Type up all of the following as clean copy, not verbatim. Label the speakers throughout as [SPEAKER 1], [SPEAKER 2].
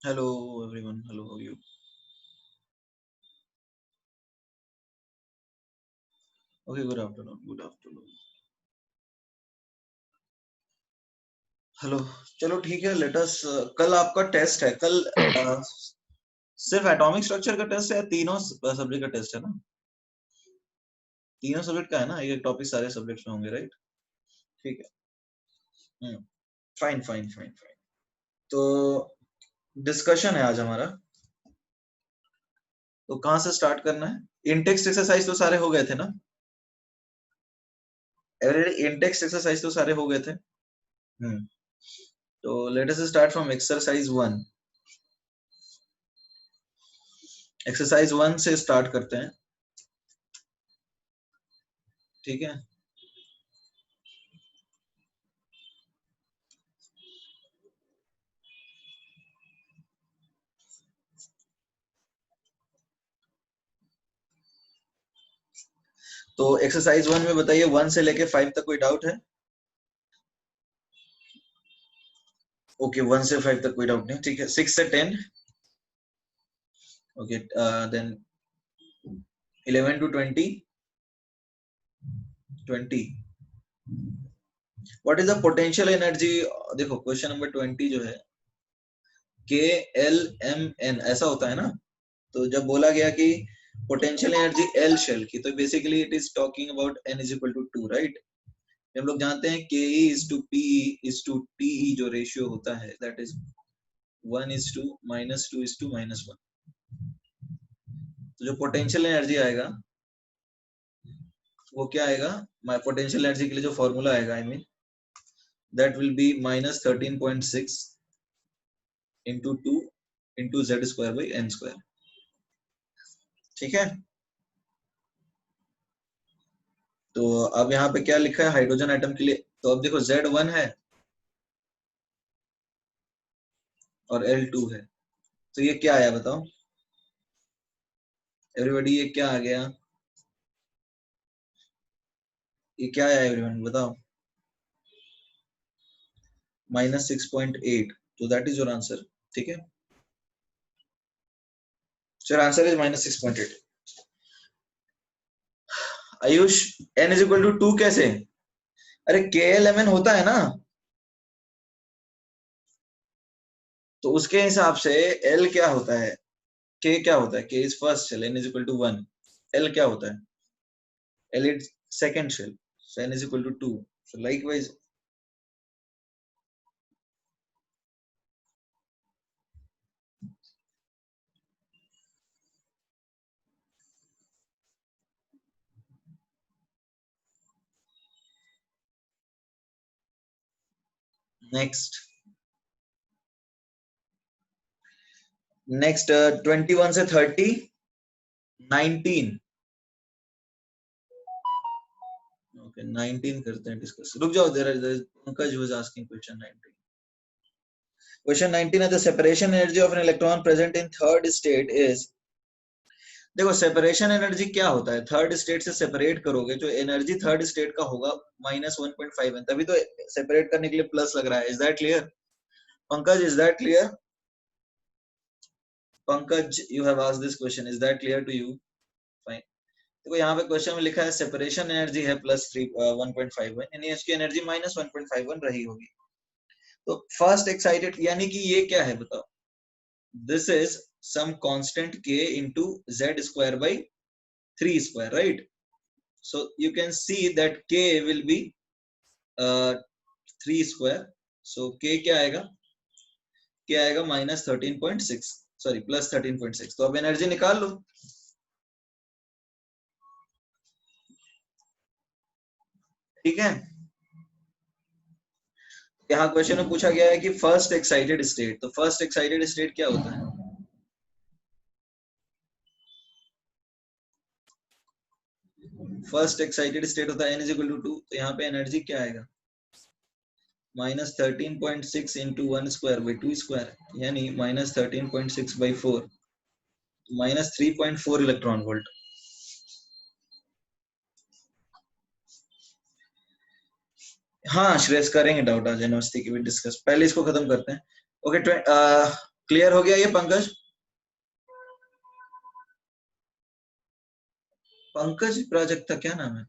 [SPEAKER 1] Hello everyone. Hello, how are you? Okay, good afternoon. Good afternoon. Hello, चलो ठीक है. Let अस. कल आपका टेस्ट है. कल सिर्फ एटॉमिक स्ट्रक्चर का टेस्ट है या तीनों सब्जेक्ट का टेस्ट है ना? तीनों सब्जेक्ट का है ना? एक टॉपिक सारे सब्जेक्ट्स में होंगे, राइट? ठीक है. Fine fine fine fine. तो डिस्कशन है आज हमारा. तो कहाँ से स्टार्ट करना है? इंटेक्स्ट एक्सरसाइज तो सारे हो गए थे ना? एवरीडे इंटेक्स्ट एक्सरसाइज तो सारे हो गए थे. हम्म. तो let us start from exercise 1. Exercise 1 से स्टार्ट करते हैं. ठीक है. तो एक्सरसाइज 1 में बताइए 1 से लेके 5 तक कोई डाउट है? ओके, 1 से 5 तक कोई डाउट नहीं. ठीक है. 6 से 10. Okay. Then 11 to 20. 20. What is the potential energy? देखो क्वेश्चन नंबर 20 जो है के एल एम एन ऐसा होता है ना. तो जब बोला गया कि पोटेंशियल एनर्जी एल शेल की, तो basically it is talking about n is equal to 2, right? हम लोग जानते हैं के E is to P is to T E जो रेशियो होता है that is 1 is to -2 is to -1. तो जो पोटेंशियल एनर्जी आएगा वो क्या आएगा? पोटेंशियल एनर्जी के लिए जो फॉर्मूला आएगा, I mean that will be -13.6 into 2 into Z square by N square. ठीक है. तो अब यहाँ पे क्या लिखा है हाइड्रोजन आइटम के लिए? तो अब देखो Z1 है और L2 है. तो ये क्या आया बताओ एवरीबॉडी? ये क्या आ गया? ये क्या आया एवरीवन बताओ? -6.8. तो दैट इज योर आंसर. ठीक है. So answer is -6.8. Ayush, n is equal to 2 कैसे? अरे के एल एम एन होता है ना, तो उसके हिसाब से L क्या होता है? K क्या होता है? K is first shell, n is equal to 1. L क्या होता है? L is second shell, so n is equal to 2. So likewise. Next. Next 21 से 30. 19. ओके 19 करते हैं डिस्कस. रुक जाओ, there is Pankaj was asking question 19. Question 19 है the separation energy of an electron present in third state is. देखो separation energy क्या होता है? थर्ड स्टेट से सेपरेट करोगे जो एनर्जी थर्ड स्टेट का होगा -1.5 है, तभी तो सेपरेट करने के लिए प्लस लग रहा है. Is that clear? Pankaj, is that clear? Pankaj, you have asked this question, is that clear to you? Fine. देखो यहाँ पे क्वेश्चन में लिखा है सेपरेशन एनर्जी है +1.51, यानी इसकी एनर्जी -1.51 रही होगी. तो फर्स्ट एक्साइटेड यानी कि ये क्या है बताओ? This is some constant k into z square by 3 square, right? So you can see that k will be 3 square. So k क्या आएगा? k आएगा -13.6, सॉरी +13.6. तो अब एनर्जी निकाल लो. ठीक है. यहाँ क्वेश्चन में पूछा गया है कि फर्स्ट एक्साइटेड स्टेट. तो फर्स्ट एक्साइटेड स्टेट क्या होता है? फर्स्ट एक्साइटेड स्टेट होता है n = 2. तो यहाँ पे एनर्जी क्या आएगा? -13.6 इंटू 1 स्क्वायर बाई 2 स्क्वायर, यानी -13.6/4, -3.4 इलेक्ट्रॉन वोल्ट. हाँ श्रेयस, करेंगे डाउट आज यूनिवर्सिटी की भी डिस्कस. पहले इसको खत्म करते हैं. ओके. क्लियर हो गया ये पंकज? पंकज प्राजक्ता क्या नाम है?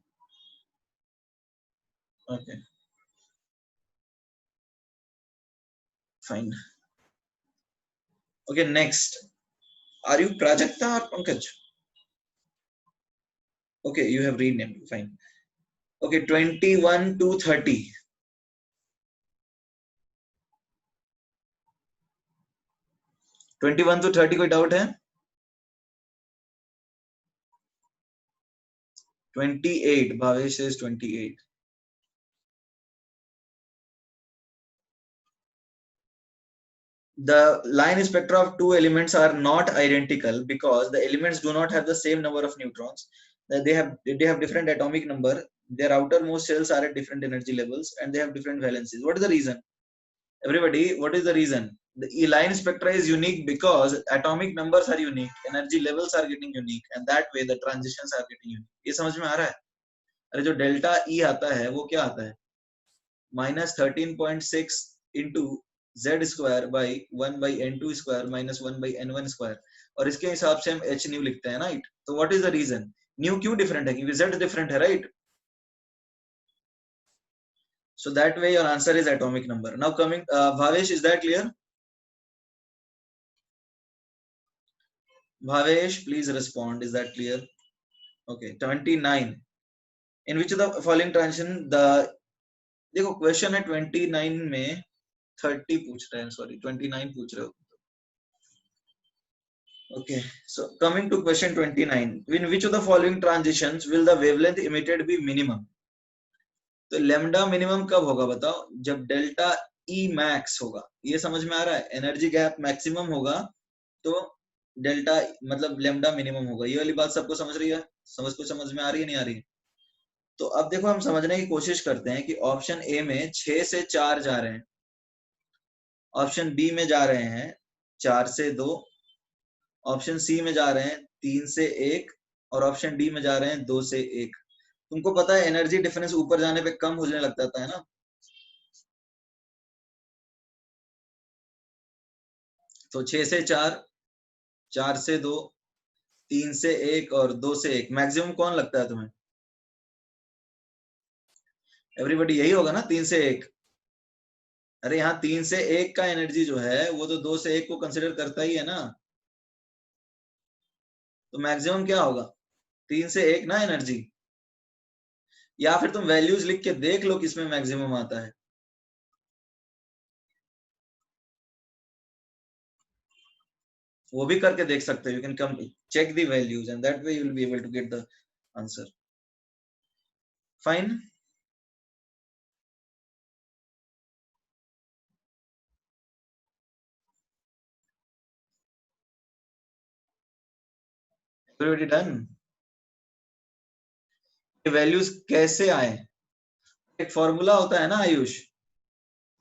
[SPEAKER 1] Okay fine. Okay next. Are you Prajakta और Pankaj? Okay you have renamed. Fine. Okay 21 to 30. 21 to 30 कोई डाउट है? 28. Bhavesh says 28. The line spectra of two elements are not identical because the elements do not have the same number of neutrons. They have different atomic number. Their outermost shells are at different energy levels and they have different valencies. What is the reason? Everybody, what is the reason? The line spectra is unique because atomic numbers are unique, energy levels are getting unique, and that way the transitions are getting unique. ये समझ में आ रहा है? अरे जो delta E आता है वो क्या आता है? -13.6 into z square by 1 by n2 square minus 1 by n1 square, और इसके हिसाब से हम h न्यू लिखते हैं, राइट? तो व्हाट इज द रीजन? न्यू क्यों डिफरेंट है? क्योंकि z डिफरेंट है, right? So that way your answer is atomic number. Now coming, Bhavesh, is that clear? Bhavesh, please respond. Is that clear? Okay, 29. In which of the following transition the, देखो question है 29 में 30 पूछ रहे हैं, sorry 29 पूछ रहे हो. Okay, so coming to question 29, in which of the following transitions will the wavelength emitted be minimum? तो लेमडा मिनिमम कब होगा बताओ? जब डेल्टा ई मैक्स होगा. ये समझ में आ रहा है? एनर्जी गैप मैक्सिमम होगा तो डेल्टा मतलब लेमडा मिनिमम होगा. ये वाली बात सबको समझ रही है? समझ में आ रही है, नहीं आ रही है? तो अब देखो हम समझने की कोशिश करते हैं कि ऑप्शन ए में 6 से 4 जा रहे हैं, ऑप्शन बी में जा रहे हैं 4 से 2, ऑप्शन सी में जा रहे हैं 3 से 1, और ऑप्शन डी में जा रहे हैं 2 से 1. तुमको पता है एनर्जी डिफरेंस ऊपर जाने पे कम होने लगता था, है ना? तो 6 से 4, 4 से 2, 3 से 1 और 2 से 1, मैक्सिमम कौन लगता है तुम्हें? एवरीबॉडी यही होगा ना, 3 से 1. अरे यहाँ 3 से 1 का एनर्जी जो है वो तो 2 से 1 को कंसिडर करता ही है ना. तो मैक्सिमम क्या होगा? 3 से 1 ना एनर्जी. या फिर तुम वैल्यूज लिख के देख लो किसमें मैक्सिमम आता है. वो भी करके देख सकते हो. You can come check the values and that way you will be able to get the answer. Fine. Everybody done? ये वैल्यूज कैसे आए? एक फॉर्मूला होता है ना आयुष,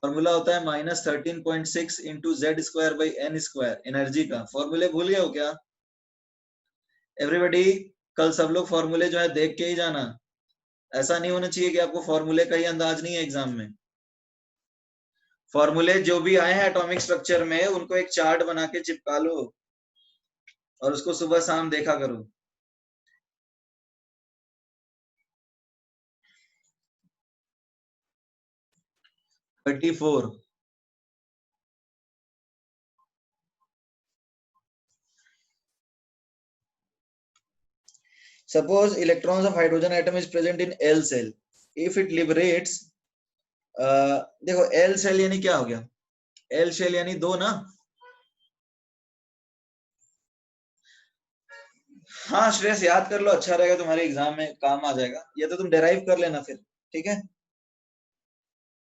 [SPEAKER 1] फॉर्मूला होता है -13.6 into Z square by N square. Energy का फॉर्मूले भूल गए हो क्या एवरीबॉडी? कल सब लोग फॉर्मूले जो है देख के ही जाना. ऐसा नहीं होना चाहिए कि आपको फॉर्मूले का ही अंदाज नहीं है एग्जाम में. फॉर्मूले जो भी आए हैं एटॉमिक स्ट्रक्चर में उनको एक चार्ट बना के चिपका लो और उसको सुबह शाम देखा करो. -34. Suppose electrons of hydrogen atom is present in L cell. If it liberates, देखो L cell यानी क्या हो गया? L shell यानी 2 ना. हाँ श्रेयस याद कर लो, अच्छा रहेगा, तुम्हारे एग्जाम में काम आ जाएगा. ये तो तुम डेराइव कर लेना फिर, ठीक है?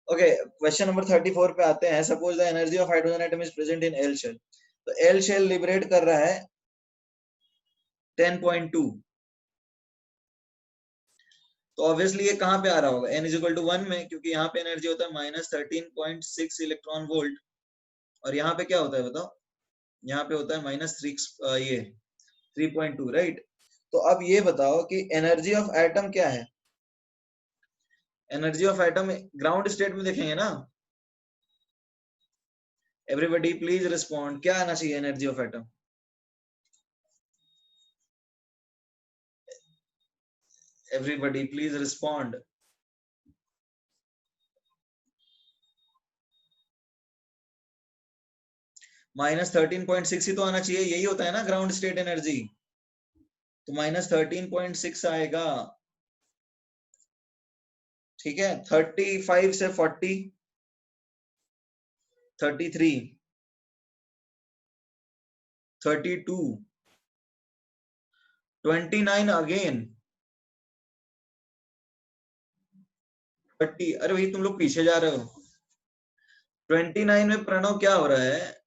[SPEAKER 1] ओके, क्वेश्चन नंबर 34 पे आते हैं. Suppose the energy of hydrogen atom is present in L shell. तो एल शेल लिबरेट कर रहा है 10.2. तो ऑब्वियसली ये कहाँ पे आ रहा होगा? n इज इक्वल टू 1 में, क्योंकि यहाँ पे एनर्जी होता है -13.6 इलेक्ट्रॉन वोल्ट, और यहाँ पे क्या होता है बताओ? यहाँ पे होता है ये 3.2, राइट? तो अब ये बताओ कि एनर्जी ऑफ एटम क्या है? Energy of atom ground state में देखेंगे ना, एवरीबडी प्लीज रिस्पॉन्ड, क्या आना चाहिए energy of atom? Everybody please respond. -13.6 ही तो आना चाहिए, यही होता है ना ग्राउंड स्टेट एनर्जी, तो -13.6 आएगा। ठीक है, 35 से 40, 33, 32, 29 अगेन 30। अरे भाई तुम लोग पीछे जा रहे हो। 29 में प्रणव क्या हो रहा है,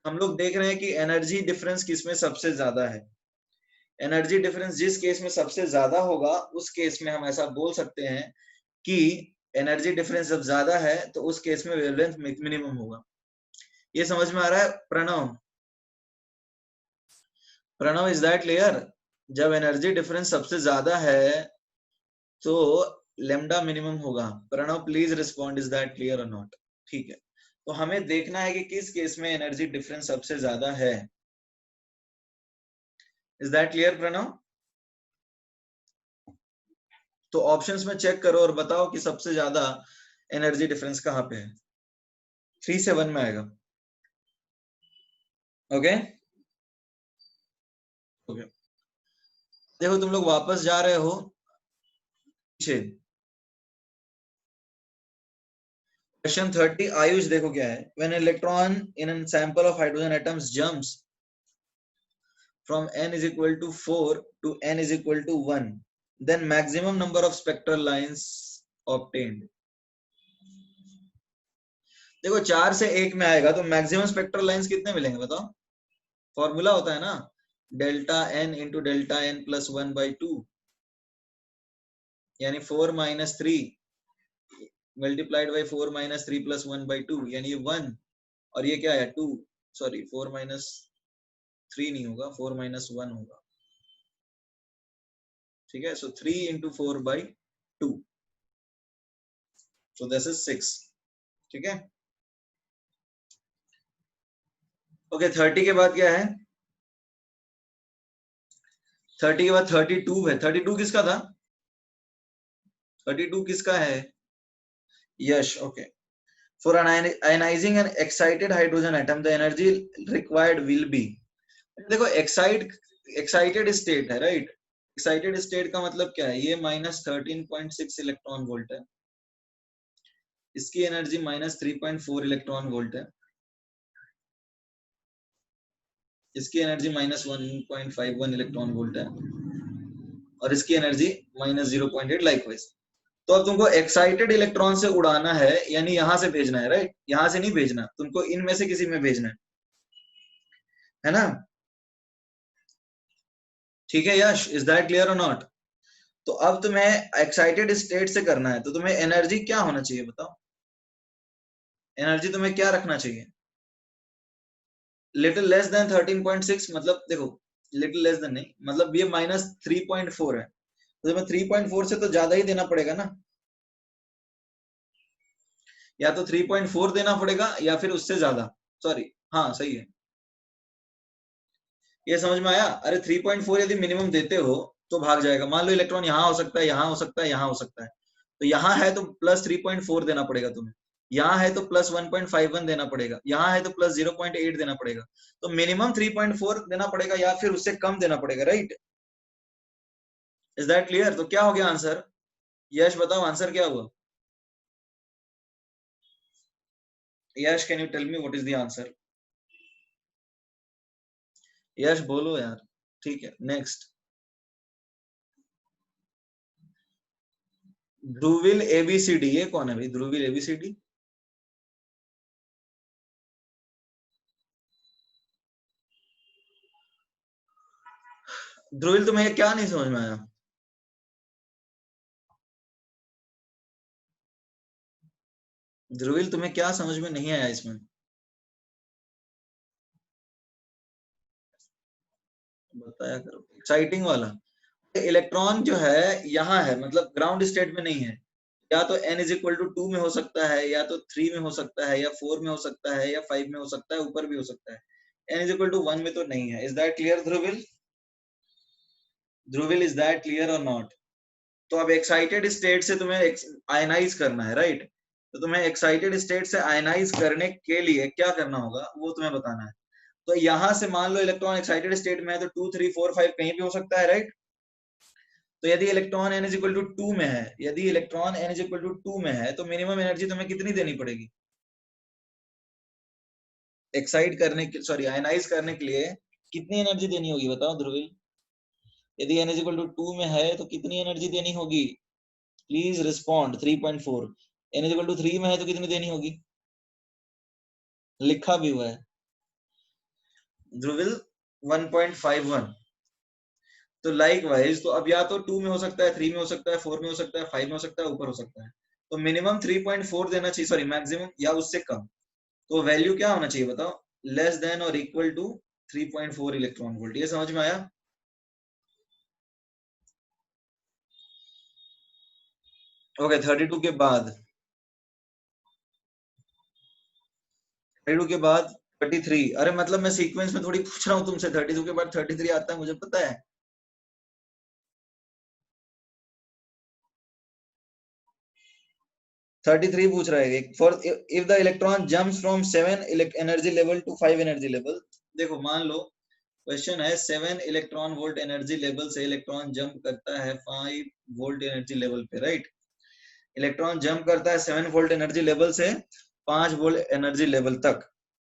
[SPEAKER 1] हम लोग देख रहे हैं कि एनर्जी डिफरेंस किसमें सबसे ज्यादा है। एनर्जी डिफरेंस जिस केस में सबसे ज्यादा होगा उस केस में हम ऐसा बोल सकते हैं कि एनर्जी डिफरेंस जब ज्यादा है तो उस केस में वेवलेंथ मिनिमम होगा। ये समझ में आ रहा है Pranav? Pranav, is that clear? जब एनर्जी डिफरेंस सबसे ज्यादा है तो लेमडा मिनिमम होगा। Pranav please respond, is that clear और नॉट? ठीक है, तो हमें देखना है कि किस केस में एनर्जी डिफरेंस सबसे ज्यादा है। Is that clear Pranav? तो ऑप्शंस में चेक करो और बताओ कि सबसे ज्यादा एनर्जी डिफरेंस कहां पे है। 3 से 1 में आएगा। ओके ओके, देखो तुम लोग वापस जा रहे हो पीछे। क्वेश्चन 30 आयुष देखो क्या है। When electron in an sample of hydrogen atoms jumps from n is equal to 4 to n is equal to 1, then maximum number of spectral lines obtained। देखो 4 से 1 में आएगा तो मैक्सिमम स्पेक्ट्रल लाइंस कितने मिलेंगे बताओ? फॉर्मूला होता है ना, delta n into delta n plus 1/2, यानी 4 - 3 मल्टीप्लाइड बाई 4 - 3 प्लस 1/2, यानी ये 1 और ये क्या है 2। सॉरी 4 - 3 नहीं होगा, 4 - 1 होगा। ठीक है, सो 3 इंटू 4/2, सो दिस इज 6। ठीक है, ओके 30 के बाद क्या है? 30 के बाद 32 है। 32 किसका था? 32 किसका है? यश, okay. For ionizing an excited hydrogen atom, the energy required will be। देखो एक्साइटेड स्टेट है, राइट? एक्साइटेड स्टेट का मतलब क्या है? ये -13.6 इलेक्ट्रॉन वोल्ट है, इसकी एनर्जी -3.4 इलेक्ट्रॉन वोल्ट है, इसकी एनर्जी -1.51 इलेक्ट्रॉन वोल्ट है और इसकी एनर्जी -0.8 लाइकवाइज। तो अब तुमको एक्साइटेड इलेक्ट्रॉन से उड़ाना है, यानी यहां से भेजना है, राइट? यहां से नहीं भेजना, तुमको इनमें से किसी में भेजना है ना? ठीक है यश, इज दैट क्लियर और नॉट? तो अब तुम्हें एक्साइटेड स्टेट से करना है तो तुम्हें एनर्जी क्या होना चाहिए बताओ? एनर्जी तुम्हें क्या रखना चाहिए? लिटिल लेस देन 13.6, मतलब देखो लिटिल लेस देन नहीं, मतलब ये -3.4 है, तो तुम्हें 3.4 से तो ज्यादा ही देना पड़ेगा ना, या तो 3.4 देना पड़ेगा या फिर उससे ज्यादा। सॉरी, हाँ सही है, ये समझ में आया? अरे 3.4 यदि मिनिमम देते हो तो भाग जाएगा। मान लो इलेक्ट्रॉन यहाँ हो सकता है, यहाँ हो सकता है, यहाँ हो सकता है, तो यहाँ है तो +3.4 देना पड़ेगा तुम्हें, यहाँ है तो +1.51 देना पड़ेगा, यहाँ है तो +0.8 देना पड़ेगा, तो मिनिमम 3.4 देना पड़ेगा या फिर उससे कम देना पड़ेगा, राइट? Is that clear? तो क्या हो गया आंसर? यश बताओ आंसर क्या हुआ? Yash can you tell me what is the answer? Yash बोलो यार। ठीक है, नेक्स्ट। ध्रुविल एबीसीडी, ये कौन है भाई ध्रुविल एबीसीडी? ध्रुविल तुम्हें क्या नहीं समझ में आया? ध्रुविल तुम्हें क्या समझ में नहीं आया इसमें? बताया करो, एक्साइटिंग वाला। इलेक्ट्रॉन जो है यहाँ है, मतलब ग्राउंड स्टेट में नहीं है, या तो n इज इक्वल टू 2 में हो सकता है, या तो 3 में हो सकता है, या 4 में हो सकता है, या 5 में हो सकता है, ऊपर भी हो सकता है। n इज इक्वल टू 1 में तो नहीं है। Is that clear Dhruvil? Dhruvil, is that clear और नॉट? तो अब एक्साइटेड स्टेट से तुम्हें आयनाइज करना है, राइट? तो तुम्हें एक्साइटेड स्टेट से आयनाइज करने के लिए क्या करना होगा वो तुम्हें बताना है। तो यहां से मान लो इलेक्ट्रॉन एक्साइटेड स्टेट में है, तो 2 3 4 5 कहीं भी हो सकता है, राइट? तो यदि electron n is equal to 2 में है, यदि electron n is equal to 2 में है, तो मिनिमम एनर्जी तुम्हें कितनी देनी पड़ेगी एक्साइट करने के, सॉरी आयनाइज करने के लिए? कितनी एनर्जी देनी होगी बताओ ध्रुवील? यदि n इज इक्वल टू 2 में है तो कितनी एनर्जी देनी होगी? Please respond. 3.4। n is equal to 3 में है तो कितनी देनी होगी? लिखा भी हुआ है ध्रुवील, 1.51। तो लाइक वाइज, तो अब या तो 2 में हो सकता है, 3 में हो सकता है, 4 में हो सकता है, 5 में हो सकता है, ऊपर हो सकता है। तो मिनिमम 3.4 देना चाहिए, सॉरी मैक्सिमम, या उससे कम। तो वैल्यू क्या होना चाहिए बताओ? लेस देन और इक्वल टू 3.4 इलेक्ट्रॉन वोल्ट। ये समझ में आया? ओके, 32 के बाद, 32 के बाद 33। अरे मतलब मैं सीक्वेंस में थोड़ी पूछ रहा हूँ तुमसे, 32 के बाद 33 आता है, मुझे पता है। 33 पूछ रहा है। For if the electron jumps from 7 energy level to 5 energy level. देखो मान लो क्वेश्चन है 7 इलेक्ट्रॉन वोल्ट एनर्जी लेवल से इलेक्ट्रॉन जंप करता है 5 वोल्ट एनर्जी लेवल पे, राइट? इलेक्ट्रॉन जंप करता है 7 वोल्ट एनर्जी लेवल से 5 वोल्ट एनर्जी लेवल तक।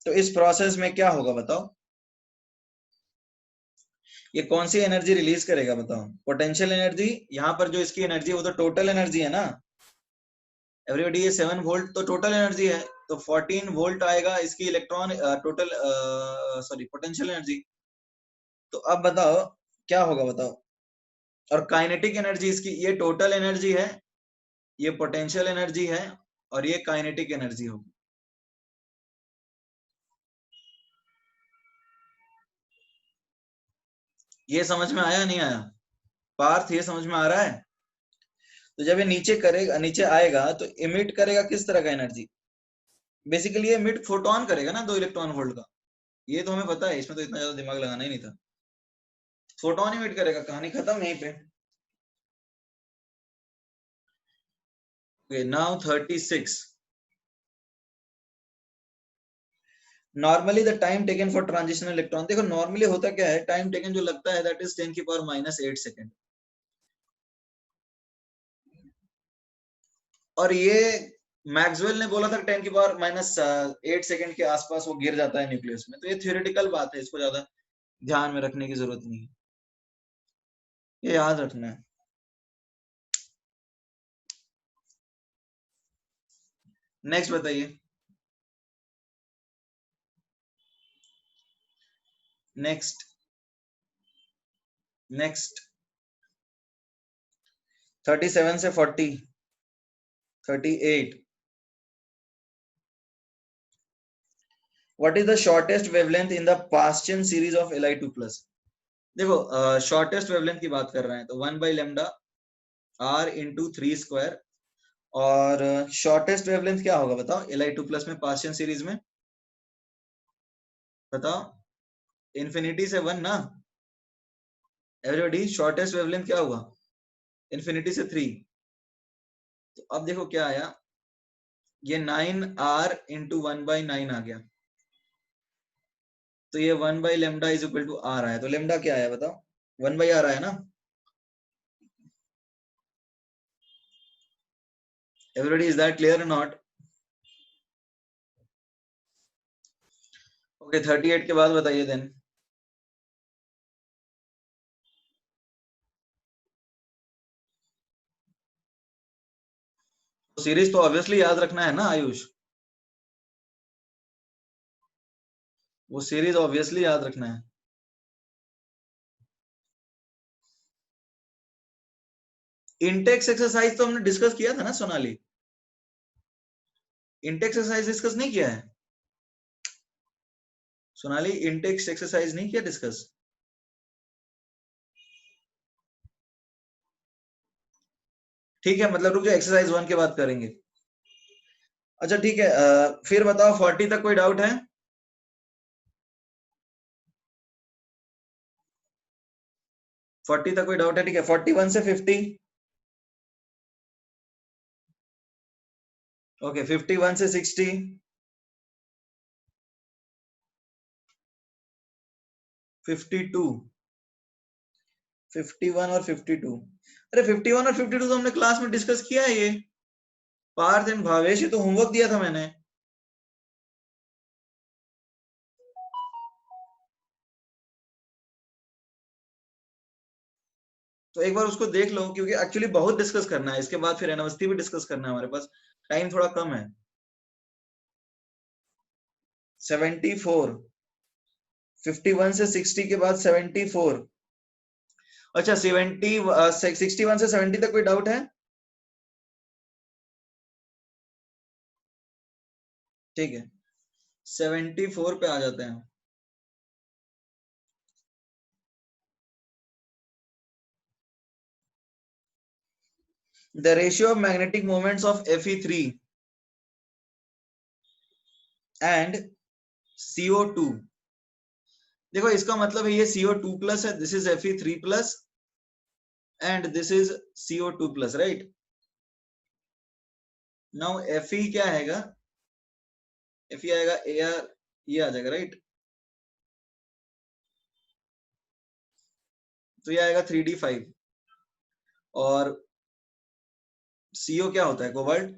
[SPEAKER 1] तो इस प्रोसेस में क्या होगा बताओ? ये कौन सी एनर्जी रिलीज करेगा बताओ? Potential energy. यहाँ पर जो इसकी एनर्जी है वो तो टोटल एनर्जी है ना एवरीबॉडी। ये 7 वोल्ट तो टोटल एनर्जी है, तो 14 वोल्ट आएगा इसकी electron total, sorry potential energy. तो अब बताओ क्या होगा बताओ? और काइनेटिक एनर्जी इसकी, ये टोटल एनर्जी है, ये पोटेंशियल एनर्जी है, और ये काइनेटिक एनर्जी होगी। ये समझ में आया नहीं आया पार्थ? ये समझ में आ रहा है? तो जब ये नीचे करेगा, नीचे आएगा, तो इमिट करेगा किस तरह का एनर्जी? बेसिकली ये इमिट फोटोन करेगा ना 2 इलेक्ट्रॉन वोल्ट का। ये तो हमें पता है, इसमें तो इतना ज्यादा दिमाग लगाना ही नहीं था। फोटोन इमिट करेगा, कहानी खत्म यहीं पे। Okay, now 36। Normally the time taken for transition electron. देखो नॉर्मली होता क्या है, टाइम टेकन जो लगता है दैट इज 10 की पावर -8 सेकेंड। और ये मैक्सवेल ने बोला था 10 की पावर -8 सेकेंड के आसपास वो गिर जाता है न्यूक्लियस में। तो ये थियोरेटिकल बात है, इसको ज्यादा ध्यान में रखने की जरूरत नहीं है, ये याद रखना है। नेक्स्ट बताइए। नेक्स्ट, नेक्स्ट 37 से 40, 38। What is the shortest wavelength in the Paschen series of Li2+? देखो शॉर्टेस्ट वेवलेंथ की बात कर रहे हैं तो 1/λ r इंटू 3 स्क्वायर। और शॉर्टेस्ट वेवलेंथ क्या होगा बताओ Li2+ में पास्चियन सीरीज में? बताओ। इन्फिनिटी से 1 ना एवरीबॉडी। शॉर्टेस्ट वेवलेंथ क्या होगा? इन्फिनिटी से 3। तो अब देखो क्या आया, ये 9r इंटू 1/9 आ गया। तो ये 1/λ इज इक्वल टू r आया। तो लेमडा क्या आया बताओ? 1/r आया ना एवरीबॉडी? इज दैट क्लियर और नॉट? ओके, 38 के बाद बताइए देन। तो सीरीज तो ऑब्वियसली याद रखना है ना आयुष, वो सीरीज ऑब्वियसली याद रखना है। इंटेक्स एक्सरसाइज तो हमने डिस्कस किया था ना सोनाली? इंटेक्स एक्सरसाइज डिस्कस नहीं किया है सोनाली? इंटेक्स एक्सरसाइज नहीं किया डिस्कस? ठीक है, मतलब रुक जाओ, एक्सरसाइज 1 के बाद करेंगे। अच्छा ठीक है, फिर बताओ 40 तक कोई डाउट है? 40 तक कोई डाउट है? ठीक है, 41 से 50। ओके, 51 से 60। 52। 51 और 52। अरे 51 और 52 तो हमने क्लास में डिस्कस किया है ये। पार्थ एंड भावेश, ये तो होमवर्क दिया था मैंने। तो एक बार उसको देख लो, क्योंकि एक्चुअली बहुत डिस्कस करना है, इसके बाद फिर एनवस्थी भी डिस्कस करना है, हमारे पास टाइम थोड़ा कम है। 74। 51 से 60 के बाद 74। अच्छा 61 से 70 तक कोई डाउट है? ठीक है, 74 पे आ जाते हैं। The ratio of magnetic moments of Fe3 and CO2। देखो इसका मतलब है ये CO2 प्लस है, this is Fe3 plus and this is CO2 plus, right? Now Fe क्या आएगा? Fe आएगा AR, ये आ जाएगा, राइट? तो ये आएगा 3D5। और CO क्या होता है? कोबाल्ट।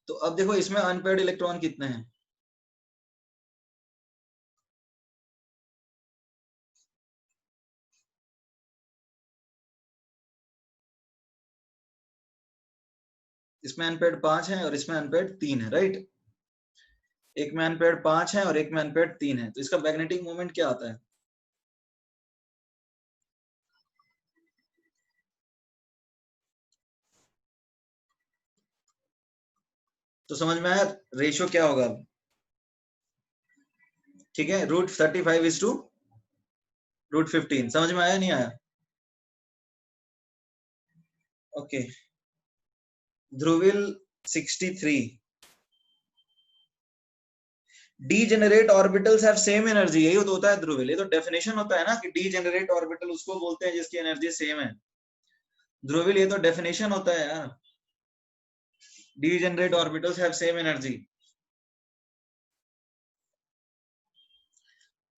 [SPEAKER 1] तो अब देखो इसमें अनपेयर्ड इलेक्ट्रॉन कितने हैं? इसमें अनपेयर्ड 5 है और इसमें अनपेयर्ड 3 है, राइट? एक में अनपेयर्ड 5 है और एक में अनपेयर्ड 3 है, तो इसका मैग्नेटिक मोमेंट क्या आता है? तो समझ में आया रेशियो क्या होगा? ठीक है, √35 √15, समझ में आया नहीं आया? Okay, Dhruvil 63। Degenerate orbitals have same energy, यही तो होता है ध्रुविल, ये तो डेफिनेशन होता है ना कि डीजेनरेट ऑर्बिटल उसको बोलते हैं जिसकी एनर्जी सेम है। ध्रुविल ये तो डेफिनेशन होता है यार, degenerate orbitals have same energy.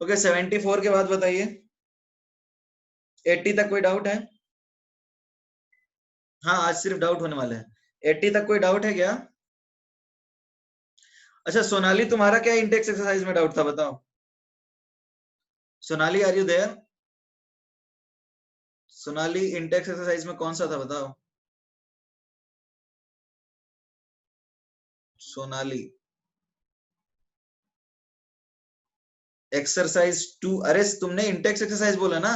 [SPEAKER 1] Okay, 74 के बाद बताइए, 80 तक कोई डाउट है? हाँ, आज सिर्फ डाउट होने वाले हैं। 80 तक कोई डाउट है क्या? अच्छा सोनाली, तुम्हारा क्या इंटेक्स एक्सरसाइज में डाउट था, बताओ। Sonali, are you there? Sonali, intext exercise में कौन सा था, बताओ। सोनाली, एक्सरसाइज 2। अरे तुमने इंटेक्स एक्सरसाइज बोला ना?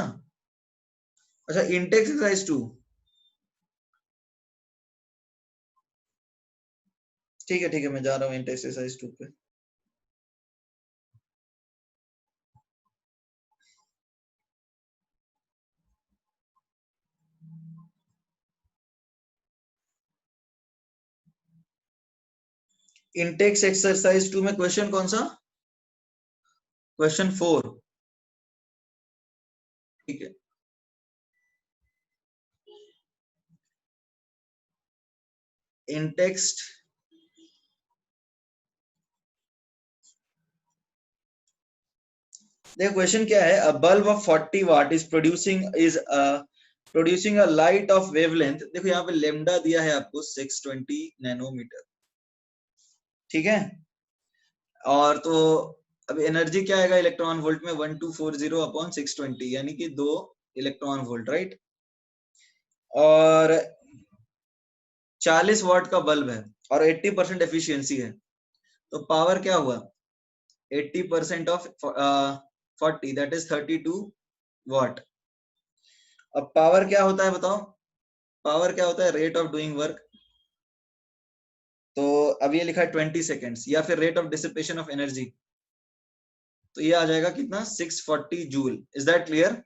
[SPEAKER 1] अच्छा, इंटेक्स एक्सरसाइज 2। ठीक है ठीक है, मैं जा रहा हूँ इंटेक्स एक्सरसाइज 2 पे। इंटेक्स एक्सरसाइज 2 में क्वेश्चन कौन सा? क्वेश्चन 4। ठीक है, इंटेक्स। देखो क्वेश्चन क्या है, अ bulb of 40 what is producing a light of wavelength. देखो यहाँ पे लेमडा दिया है आपको 620 नैनोमीटर, ठीक है? और तो अब एनर्जी क्या आएगा इलेक्ट्रॉन वोल्ट में? 1240/620, यानी कि 2 इलेक्ट्रॉन वोल्ट, राइट? और 40 वाट का बल्ब है और 80% एफिशिएंसी है, तो पावर क्या हुआ? 80% ऑफ 40, दैट इज 32 वाट। अब पावर क्या होता है बताओ? पावर क्या होता है? Rate of doing work. तो अब ये लिखा है 20 सेकेंड्स, या फिर rate of dissipation of energy, तो ये आ जाएगा कितना 640 joule. Is that clear?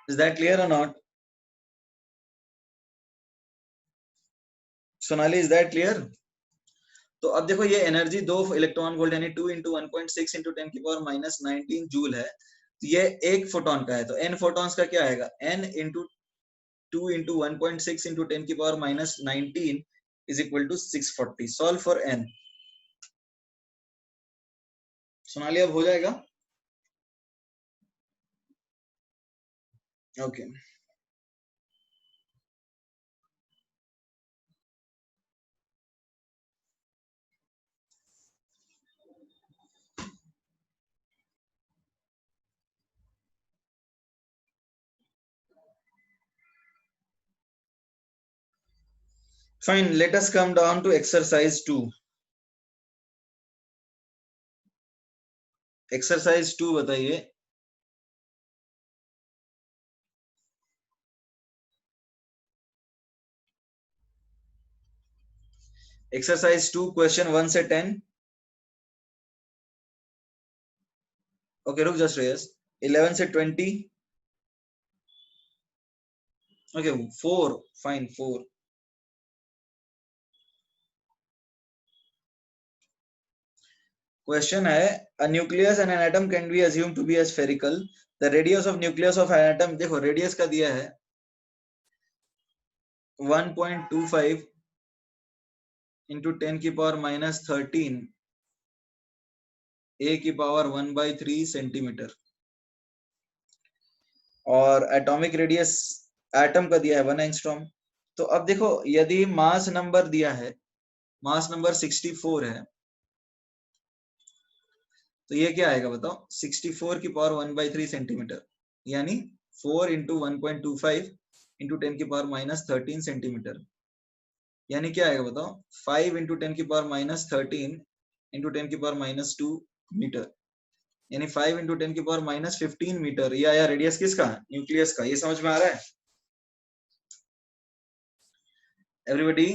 [SPEAKER 1] Is that clear और not? Sonali, is that clear? तो अब देखो ये एनर्जी 2 इलेक्ट्रॉन वोल्ट यानी 2 इंटू 1.6 इंटू 10 की पावर माइनस 19 जूल है। तो ये एक फोटोन का है, तो n फोटॉन्स का क्या आएगा, n इंटू 2 इंटू 1.6 इंटू 10 की power minus 19 is equal to 640। Solve for n। Sonali अब हो जाएगा? Okay okay. Fine, let us come down to exercise 2. Exercise 2 बताइए। एक्सरसाइज 2 क्वेश्चन 1 से 10। ओके रुक जा श्रेयस। 11 से 20। Okay 4, fine 4। क्वेश्चन है a nucleus and an atom can be assume to be a spherical. The radius of nucleus of an atom, देखो radius का दिया है 1.25 इंटू 10 की पावर माइनस 13 ए की पावर 1/3 सेंटीमीटर, और एटॉमिक रेडियस एटम का दिया है 1 एंगस्ट्रॉम। तो अब देखो यदि मास नंबर दिया है, मास नंबर 64 है, तो ये क्या आएगा बताओ, 64 की पावर 1/3 सेंटीमीटर, यानी 4 इंटू 1.25 इंटू 10 की पावर माइनस 13 सेंटीमीटर, यानी क्या आएगा बताओ, 5 इंटू 10 की पावर माइनस 13 इंटू 10 की पावर माइनस 2 मीटर, यानी 5 इंटू 10 की पावर माइनस 15 मीटर। ये आया रेडियस किसका, न्यूक्लियस का। ये समझ में आ रहा है एवरीबॉडी?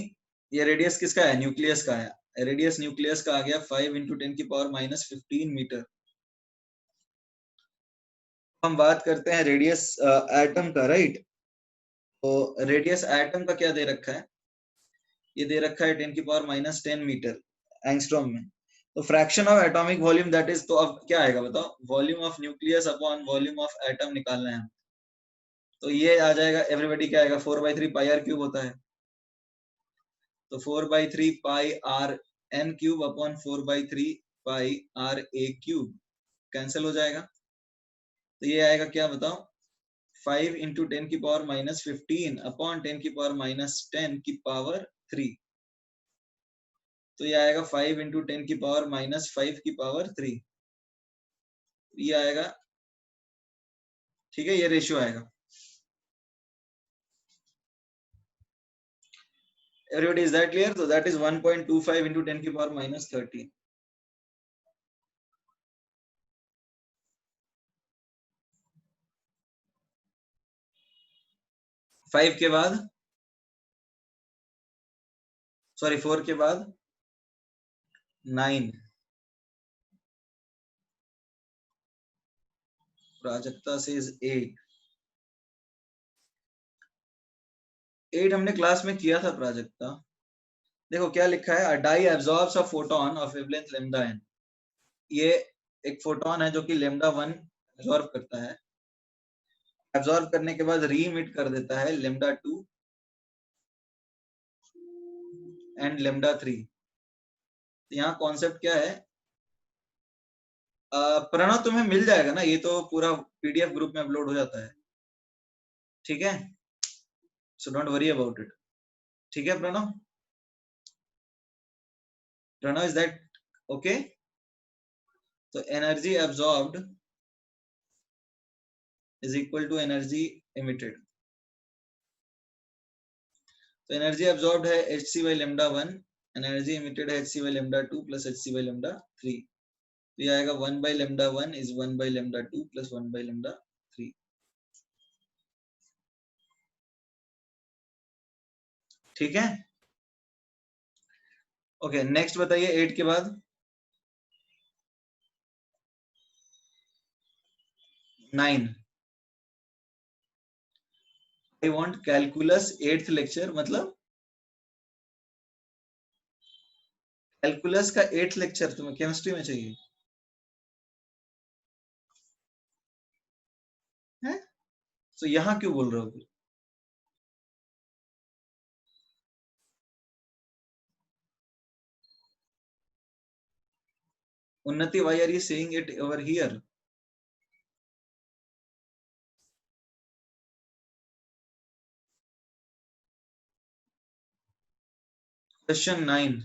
[SPEAKER 1] ये रेडियस किसका है, न्यूक्लियस का है। रेडियस न्यूक्लियस का आ गया 5 इंटू 10 की पावर माइनस 15 मीटर। हम बात करते हैं रेडियस एटम का, राइट? तो रेडियस एटम का क्या दे रखा है, ये दे रखा है 10 की पावर माइनस 10 मीटर एंगस्ट्रॉम में। तो fraction of atomic volume that is, तो अब क्या आएगा बताओ, volume of nucleus upon volume of atom निकालना है। तो ये आ जाएगा एवरीबॉडी, क्या आएगा 4/3 पाई आर क्यूब होता है, तो 4/3 pi r n cube upon 4/3 pi r a cube cancel हो जाएगा। तो ये आएगा क्या बताओ, 5 इंटू 10 की पावर माइनस 15 अपॉन 10 की पावर माइनस 10 की पावर 3। तो ये आएगा 5 इंटू 10 की पावर माइनस 5 की पावर 3। ये आएगा, ठीक है, ये रेशियो आएगा। Everybody is that clear? तो दैट इज 1.25 इंटू 10 की पावर माइनस 13। 5 के बाद, सॉरी 4 के बाद 9। प्राजक्ता से 8। 8 हमने क्लास में किया था प्राजक्ता। देखो क्या लिखा है, dye absorbs a photon of wavelength lambda n. ये एक फोटोन है जो कि लैम्डा 1 एब्जॉर्ब करता है, एब्जॉर्ब करने के बाद री इमिट कर देता है लैम्डा 2 एंड लैम्डा 3। तो यहाँ कॉन्सेप्ट क्या है, प्रणव तुम्हें मिल जाएगा ना, ये तो पूरा पीडीएफ ग्रुप में अपलोड हो जाता है, ठीक है? So don't worry about it, ठीक है Pranav? Pranav is that okay? तो energy absorbed is equal to energy emitted. तो एनर्जी एब्जॉर्ब्ड है hc by lambda 1, energy emitted है hc by lambda 2 plus hc by lambda 3। तो ये आएगा 1 by lambda 1 is 1 by lambda 2 plus 1 by lambda 3। ठीक है। Okay next बताइए 8 के बाद 9। I want calculus 8th lecture, मतलब कैलकुलस का 8th लेक्चर तुम्हें केमिस्ट्री में चाहिए है? तो यहाँ क्यों बोल रहे हो फिर? उन्नति, why are you saying it over here? Question 9।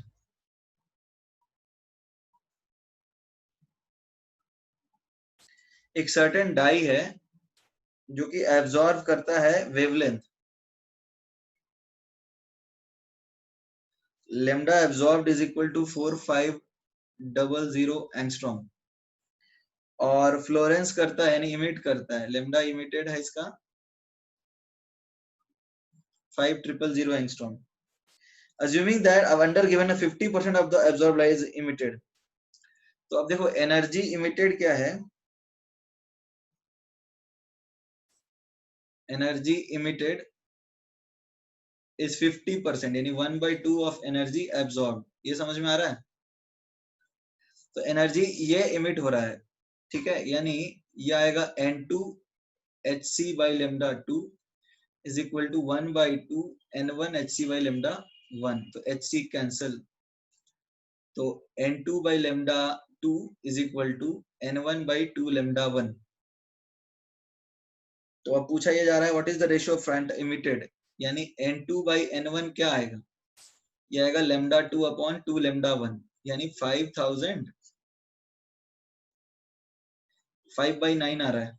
[SPEAKER 1] एक सर्टेन डाई है जो कि एब्जॉर्ब करता है wavelength lambda absorbed is equal to 4500 angstrom, और फ्लोरेंस करता है यानी इमिट करता है, लेमडा इमिटेड है इसका 5000 angstrom. assuming that under given a 50% of the absorbed light is emitted, तो अब देखो एनर्जी इमिटेड क्या है, एनर्जी इमिटेड इज 50% यानी 1/2 ऑफ एनर्जी एब्जॉर्ब। ये समझ में आ रहा है? तो एनर्जी ये इमिट हो रहा है, ठीक है, यानी ये आएगा N2 Hc by lambda 2 is equal to 1/2 N1 Hc by lambda 1। तो Hc कैंसल, तो N2 by lambda 2 is equal to N1 by 2 lambda 1। तो अब पूछा ये जा रहा है what is the ratio of front emitted, यानी N2 by N1 क्या आएगा, ये आएगा lambda 2 upon 2 lambda 1 यानी 5000 5/9 आ रहा है।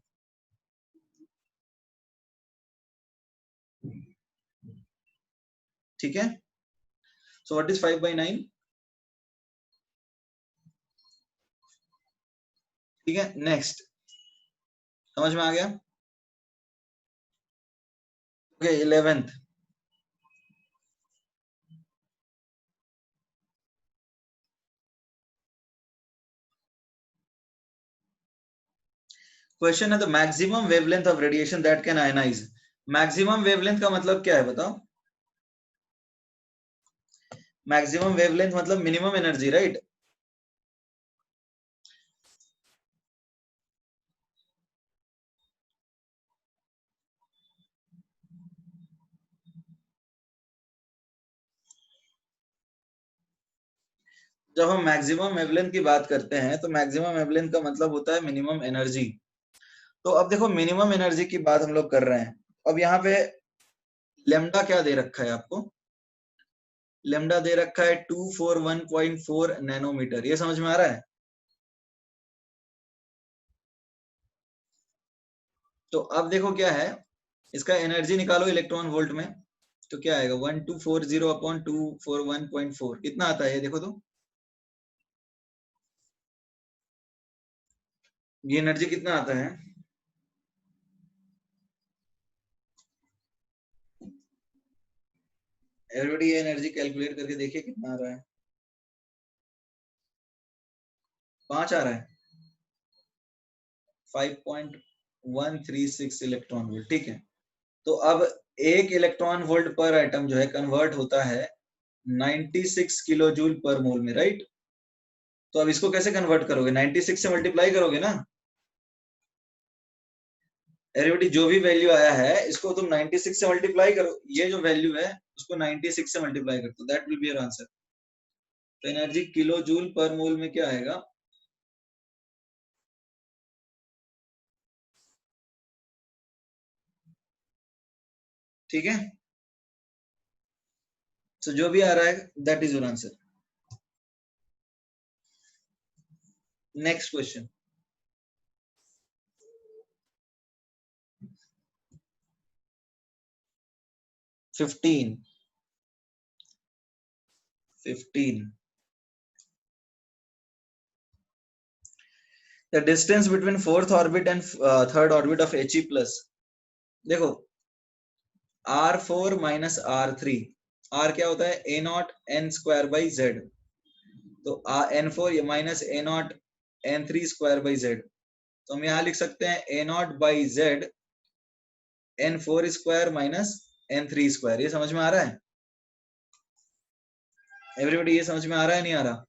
[SPEAKER 1] ठीक है, सो व्हाट इज 5/9? ठीक है नेक्स्ट, समझ में आ गया? ओके 11th, क्वेश्चन है the maximum wavelength of radiation that can ionise. Maximum wavelength का मतलब क्या है बताओ? मैक्सिमम वेवलेंथ मतलब मिनिमम एनर्जी, राइट? जब हम मैक्सिमम वेवलेंथ की बात करते हैं तो मैक्सिमम वेवलेंथ का मतलब होता है मिनिमम एनर्जी। तो अब देखो मिनिमम एनर्जी की बात हम लोग कर रहे हैं, अब यहाँ पे लेमडा क्या दे रखा है आपको? लेमडा दे रखा है 241.4 नैनोमीटर। ये समझ में आ रहा है? तो अब देखो क्या है, इसका एनर्जी निकालो इलेक्ट्रॉन वोल्ट में, तो क्या आएगा 1240 अपॉन 241.4 कितना आता है ये देखो तो, ये एनर्जी कितना आता है? एवरीबॉडी ये एनर्जी कैलकुलेट करके देखिए कितना आ रहा है। 5 आ रहा है, 5.136 इलेक्ट्रॉन वोल्ट। ठीक है, तो अब 1 इलेक्ट्रॉन वोल्ट पर एटम जो है कन्वर्ट होता है 96 किलो जूल पर मोल में, राइट? तो अब इसको कैसे कन्वर्ट करोगे? 96 से मल्टीप्लाई करोगे ना। एवरीबॉडी जो भी वैल्यू आया है इसको तुम 96 से मल्टीप्लाई करो, ये जो वैल्यू है उसको 96 से मल्टीप्लाई कर दो, that will be your answer. तो एनर्जी किलो जूल पर मोल में क्या आएगा? ठीक है, सो जो भी आ रहा है that is your answer. Next question, fifteen. The distance between fourth orbit and third orbit of He plus. देखो R4 माइनस R3 आर क्या होता है a naught n square by Z, तो n four minus a naught n three square by Z, तो हम यहाँ लिख सकते हैं a naught by Z n four square minus n three square. ये समझ में आ रहा है एवरीबॉडी? ये समझ में आ रहा है नहीं आ रहा?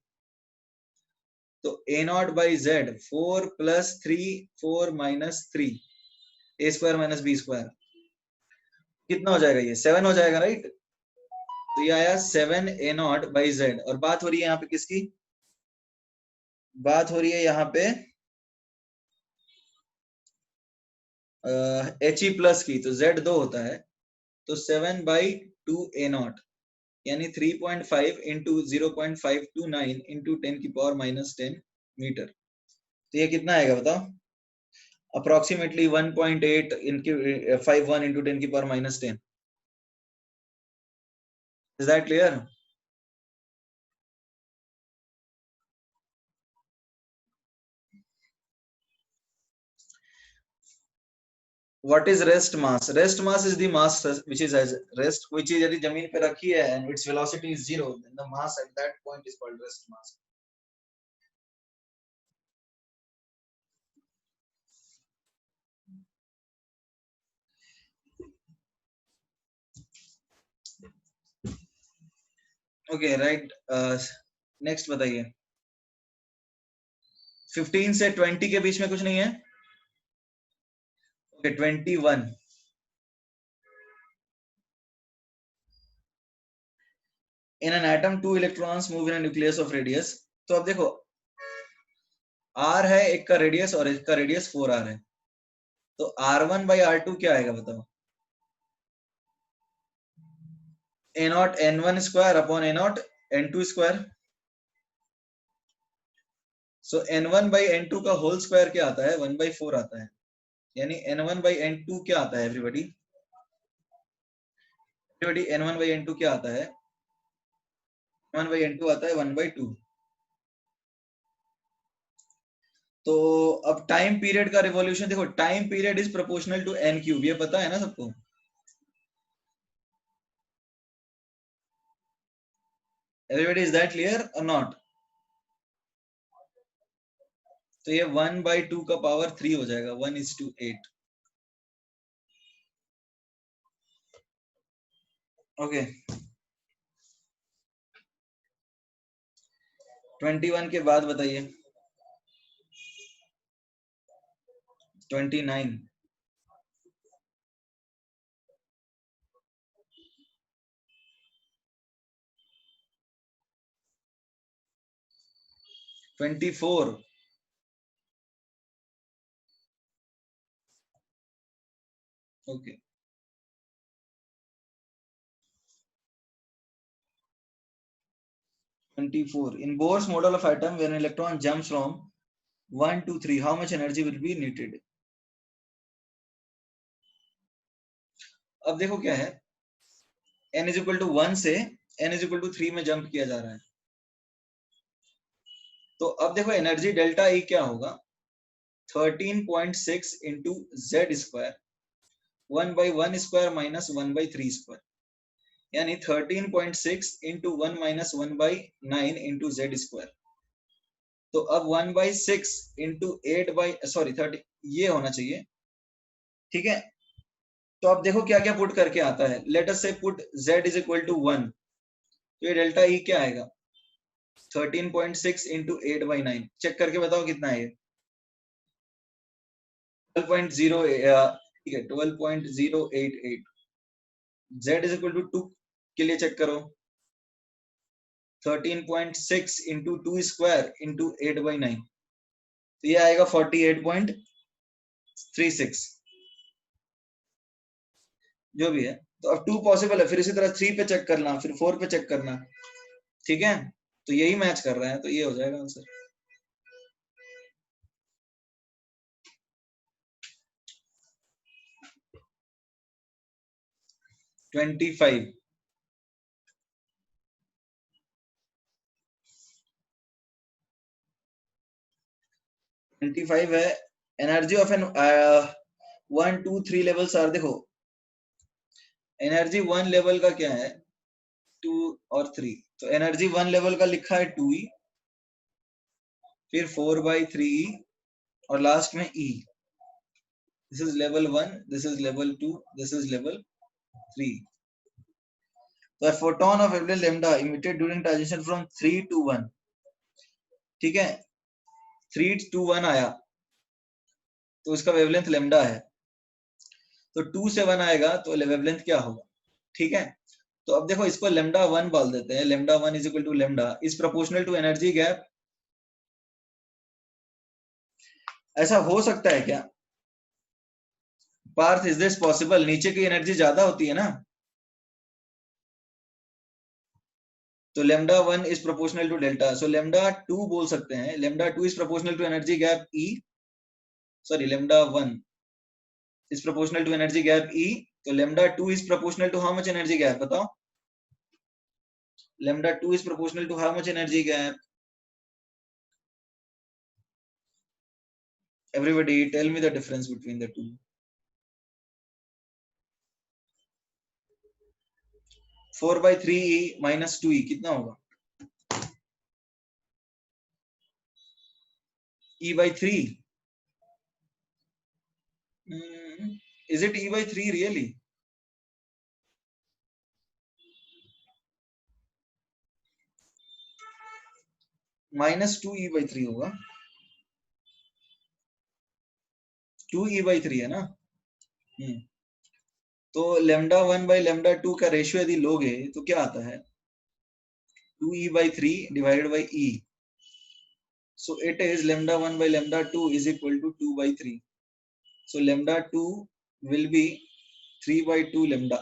[SPEAKER 1] तो a naught by Z four plus three, four minus three, a square minus b square, कितना हो जाएगा? ये 7 हो जाएगा, राइट? तो ये आया 7 ए नॉट बाई जेड। और बात हो रही है यहाँ पे किसकी? बात हो रही है यहाँ पे एच ई प्लस की, तो जेड 2 होता है, तो 7 बाई टू ए नॉट यानी 3.5 इंटू 0.529 इंटू 10 की पावर माइनस 10 मीटर। तो ये कितना आएगा बताओ? अप्रोक्सीमेटली 1.8 इनकी 51 इंटू 10 की power minus 10। Is that clear? What is rest mass? Rest mass is the mass which is as rest, which is यदि जमीन पे रखी है and its velocity is 0, then the mass at that point is called rest mass. Okay, right. Next बताइए। 15 से 20 के बीच में कुछ नहीं है? Okay, 21. In an atom, two electrons move in a nucleus of radius. तो अब देखो r है एक का रेडियस और एक का रेडियस 4r है, तो r1 बाई r2 क्या आएगा बताओ? a not n1 square upon a not n2 square. So n1 by n2 का होल स्क्वायर क्या आता है? 1 बाई 4 आता है, यानी n1 बाई n2 क्या आता है everybody? Everybody n1 by n2 क्या आता है? 1 बाई n2 आता है 1 बाई 2। तो अब टाइम पीरियड का रिवॉल्यूशन देखो, time period is proportional to n cube, ये पता है ना सबको? एवरीबॉडी इज दैट क्लियर और नॉट? तो ये 1 बाई 2 का पावर 3 हो जाएगा, 1:8। ओके, 21 के बाद बताइए। 29, 24, okay. 24, in Bohr's model of atom, when an electron jumps from 1 to 3, how much energy will be needed? अब देखो क्या है, n is equal to 1 से n is equal to 3 में जंप किया जा रहा है, तो अब देखो एनर्जी डेल्टा E क्या होगा? 13.6 into Z square 1 by 1 square minus 1 by 3 square, यानी 13.6 into 1 minus 1 by 9 into Z square. तो अब 1 बाई 6 इंटू 8 बाई सॉरी 30 ये होना चाहिए, ठीक है? तो अब देखो क्या क्या पुट करके आता है। Let us say put z is equal to 1, तो ये डेल्टा E क्या आएगा? 13.6 इंटू 8 बाई 9, चेक करके बताओ कितना है ये? 12.0, ठीक है 12.088। z इज इक्वल टू 2 के लिए चेक करो, 13.6 इंटू 2 स्क्वायर इंटू 8 बाई 9, तो ये आएगा 48.36 जो भी है। तो अब 2 पॉसिबल है, फिर इसी तरह 3 पे चेक करना, फिर 4 पे चेक करना, ठीक है? तो यही मैच कर रहा है, तो ये हो जाएगा आंसर। ट्वेंटी फाइव है। Energy of n 1 2 3 levels are, देखो एनर्जी 1 लेवल का क्या है? 2 और 3, तो एनर्जी 1 लेवल का लिखा है 2E, फिर 4/3E और लास्ट में E. This is level 1, this is level 2, this is level 3. The photon of wavelength lambda emitted during transition from 3 to 1, ठीक है, 3 to 1 आया तो इसका वेवलेंथ लेमडा है, तो 2 से 1 आएगा तो वेवलेंथ क्या होगा, ठीक है. तो अब देखो इसको लेमडा 1 बोल देते हैं, lambda 1 is equal to lambda is proportional to energy gap. ऐसा हो सकता है क्या पार्थ, इज दिस पॉसिबल? नीचे की एनर्जी ज्यादा होती है ना, तो lambda 1 is proportional to delta, so lambda 2 बोल सकते हैं, lambda 2 is proportional to energy gap E, sorry lambda 1 is proportional to energy gap E, तो lambda 2 is proportional to how much energy gap, बताओ. Lambda 2 is proportional to how much energy gap? Everybody tell me the difference between the two. 4/3E minus 2E कितना होगा? E by 3. Is it E by 3 really? Minus 2E by 3 होगा, 2E by 3 है ना. तो lambda 1 by lambda 2 का ratio यदि लोगे तो क्या आता है, 2E by 3 divided by E. So it is lambda 1 by lambda 2 is equal to 2 by 3. So lambda 2 will be 3 by 2 lambda.